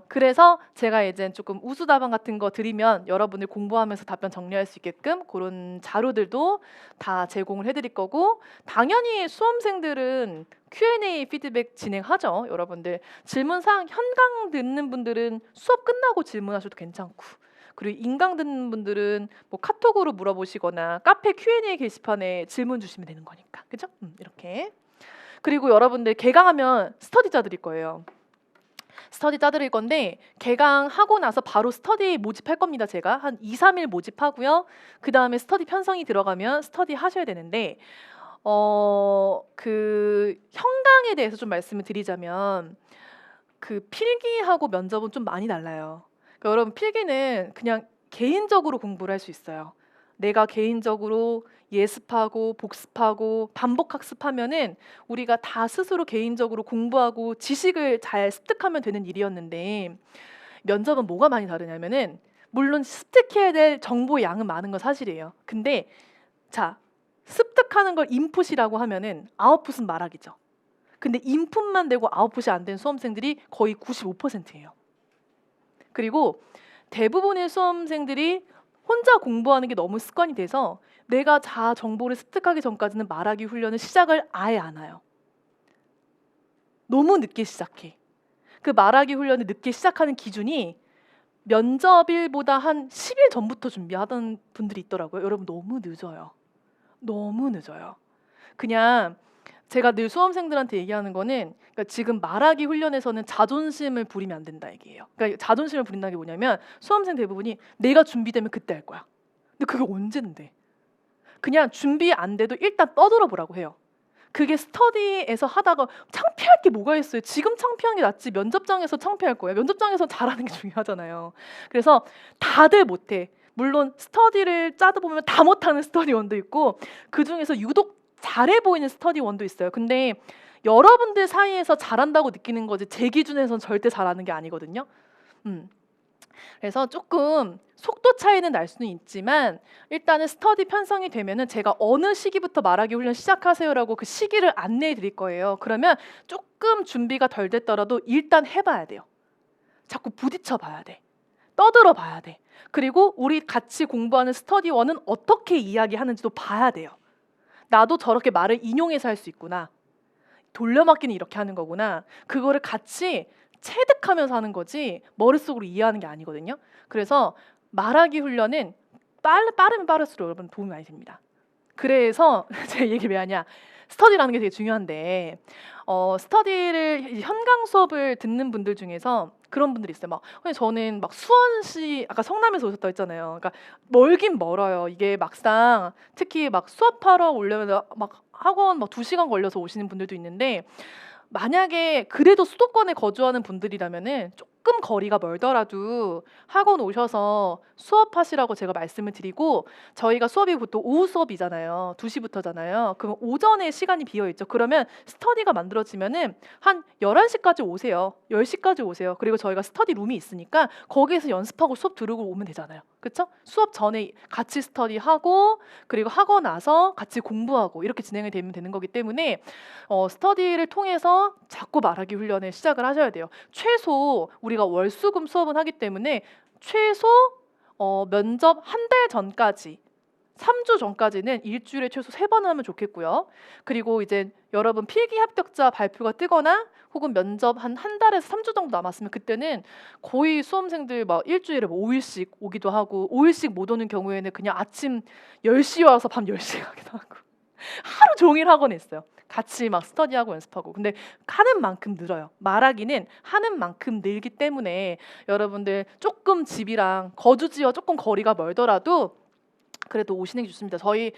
그래서 제가 이제 조금 우수 답안 같은 거 드리면 여러분들 공부하면서 답변 정리할 수 있게끔 그런 자료들도 다 제공을 해드릴 거고, 당연히 수험생들은 Q&A 피드백 진행하죠. 여러분들 질문사항 현강 듣는 분들은 수업 끝나고 질문하셔도 괜찮고, 그리고 인강 듣는 분들은 뭐 카톡으로 물어보시거나 카페 Q&A 게시판에 질문 주시면 되는 거니까. 그죠? 이렇게. 그리고 여러분들 개강하면 스터디 짜드릴 거예요. 스터디 짜드릴 건데 개강하고 나서 바로 스터디 모집할 겁니다. 제가 한 2, 3일 모집하고요. 그 다음에 스터디 편성이 들어가면 스터디 하셔야 되는데 그 현강에 대해서 좀 말씀을 드리자면 그 필기하고 면접은 좀 많이 달라요. 그러니까 여러분 필기는 그냥 개인적으로 공부를 할 수 있어요. 내가 개인적으로 예습하고 복습하고 반복 학습하면은 우리가 다 스스로 개인적으로 공부하고 지식을 잘 습득하면 되는 일이었는데 면접은 뭐가 많이 다르냐면은 물론 습득해야 될 정보의 양은 많은 건 사실이에요. 근데 자, 습득하는 걸 인풋이라고 하면은 아웃풋은 말하기죠. 근데 인풋만 되고 아웃풋이 안 된 수험생들이 거의 95%예요. 그리고 대부분의 수험생들이 혼자 공부하는 게 너무 습관이 돼서 내가 자아 정보를 습득하기 전까지는 말하기 훈련을 시작을 아예 안 해요. 너무 늦게 시작해. 그 말하기 훈련을 늦게 시작하는 기준이 면접일보다 한 10일 전부터 준비하던 분들이 있더라고요. 여러분 너무 늦어요. 너무 늦어요. 그냥 제가 늘 수험생들한테 얘기하는 거는 그러니까 지금 말하기 훈련에서는 자존심을 부리면 안 된다 얘기예요. 그러니까 자존심을 부린다는 게 뭐냐면 수험생 대부분이 내가 준비되면 그때 할 거야. 근데 그게 언젠데? 그냥 준비 안 돼도 일단 떠들어 보라고 해요. 그게 스터디에서 하다가 창피할 게 뭐가 있어요. 지금 창피한 게 낫지 면접장에서 창피할 거예요. 면접장에서 잘하는 게 중요하잖아요. 그래서 다들 못해. 물론 스터디를 짜다 보면 다 못하는 스터디원도 있고 그중에서 유독 잘해 보이는 스터디원도 있어요. 근데 여러분들 사이에서 잘한다고 느끼는 거지 제 기준에서는 절대 잘하는 게 아니거든요. 그래서 조금 속도 차이는 날 수는 있지만 일단은 스터디 편성이 되면은 제가 어느 시기부터 말하기 훈련 시작하세요라고 그 시기를 안내해 드릴 거예요. 그러면 조금 준비가 덜 됐더라도 일단 해봐야 돼요. 자꾸 부딪혀 봐야 돼. 떠들어 봐야 돼. 그리고 우리 같이 공부하는 스터디원은 어떻게 이야기하는지도 봐야 돼요. 나도 저렇게 말을 인용해서 할 수 있구나. 돌려막기는 이렇게 하는 거구나. 그거를 같이 체득하면서 하는 거지 머릿속으로 이해하는 게 아니거든요. 그래서 말하기 훈련은 빠르면 빠를수록 여러분 도움이 많이 됩니다. 그래서 제가 얘기 왜 하냐. 스터디라는 게 되게 중요한데 스터디를 현강 수업을 듣는 분들 중에서 그런 분들이 있어요. 막 저는 막 수원시 아까 성남에서 오셨다고 했잖아요. 그러니까 멀긴 멀어요. 이게 막상 특히 막 수업하러 오려면 막 학원 막 2시간 걸려서 오시는 분들도 있는데 만약에 그래도 수도권에 거주하는 분들이라면은 조금 거리가 멀더라도 학원 오셔서 수업하시라고 제가 말씀을 드리고 저희가 수업이 보통 오후 수업이잖아요. 2시부터잖아요. 그럼 오전에 시간이 비어 있죠. 그러면 스터디가 만들어지면은 한 11시까지 오세요. 10시까지 오세요. 그리고 저희가 스터디 룸이 있으니까 거기에서 연습하고 수업 들으고 오면 되잖아요. 그렇죠? 수업 전에 같이 스터디하고 그리고 하고 나서 같이 공부하고 이렇게 진행이 되면 되는 거기 때문에 스터디를 통해서 자꾸 말하기 훈련을 시작을 하셔야 돼요. 최소 우리가 월수금 수업은 하기 때문에 최소 면접 한 달 전까지 3주 전까지는 일주일에 최소 3번 하면 좋겠고요. 그리고 이제 여러분 필기 합격자 발표가 뜨거나 혹은 면접 한 달에서 3주 정도 남았으면 그때는 거의 수험생들 막 일주일에 뭐 5일씩 오기도 하고 5일씩 못 오는 경우에는 그냥 아침 10시에 와서 밤 10시에 가기도 하고 하루 종일 학원에 있어요. 같이 막 스터디하고 연습하고. 근데 하는 만큼 늘어요. 말하기는 하는 만큼 늘기 때문에 여러분들 조금 집이랑 거주지와 조금 거리가 멀더라도 그래도 오시는 게 좋습니다. 저희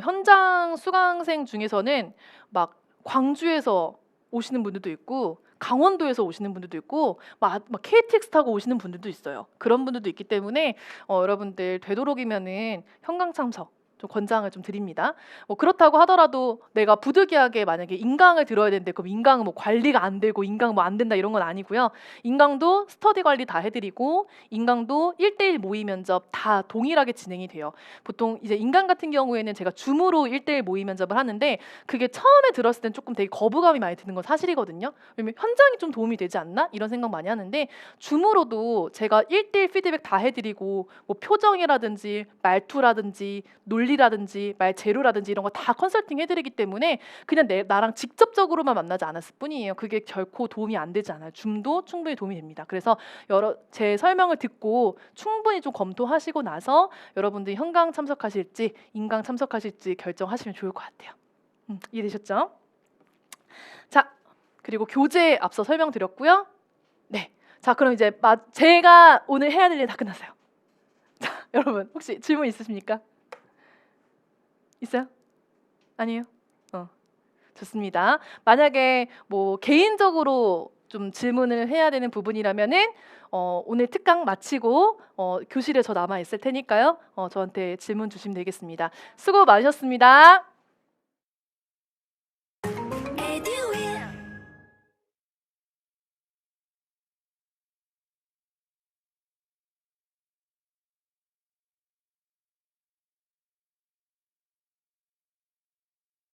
현장 수강생 중에서는 막 광주에서 오시는 분들도 있고 강원도에서 오시는 분들도 있고 막 KTX 타고 오시는 분들도 있어요. 그런 분들도 있기 때문에 여러분들 되도록이면은 현강 참석 좀 권장을 좀 드립니다. 뭐 그렇다고 하더라도 내가 부득이하게 만약에 인강을 들어야 되는데 그럼 인강은 뭐 관리가 안 되고 인강 뭐 안 된다 이런 건 아니고요. 인강도 스터디 관리 다 해드리고 인강도 1대1 모의 면접 다 동일하게 진행이 돼요. 보통 이제 인강 같은 경우에는 제가 줌으로 1대1 모의 면접을 하는데 그게 처음에 들었을 땐 조금 되게 거부감이 많이 드는 건 사실이거든요. 왜냐면 현장이 좀 도움이 되지 않나 이런 생각 많이 하는데 줌으로도 제가 1대1 피드백 다 해드리고 뭐 표정이라든지 말투라든지 논리 논리라든지 말 재료라든지 이런 거 다 컨설팅 해드리기 때문에 그냥 나랑 직접적으로만 만나지 않았을 뿐이에요. 그게 결코 도움이 안 되지 않아요. 줌도 충분히 도움이 됩니다. 그래서 제 설명을 듣고 충분히 좀 검토하시고 나서 여러분들이 현강 참석하실지 인강 참석하실지 결정하시면 좋을 것 같아요. 이해되셨죠? 자, 그리고 교재 앞서 설명드렸고요. 네, 자 그럼 이제 제가 오늘 해야 될 일 다 끝났어요. 자, 여러분 혹시 질문 있으십니까? 있어요? 아니에요? 좋습니다. 만약에 뭐 개인적으로 좀 질문을 해야 되는 부분이라면은 오늘 특강 마치고 교실에 저 남아 있을 테니까요. 저한테 질문 주시면 되겠습니다. 수고 많으셨습니다.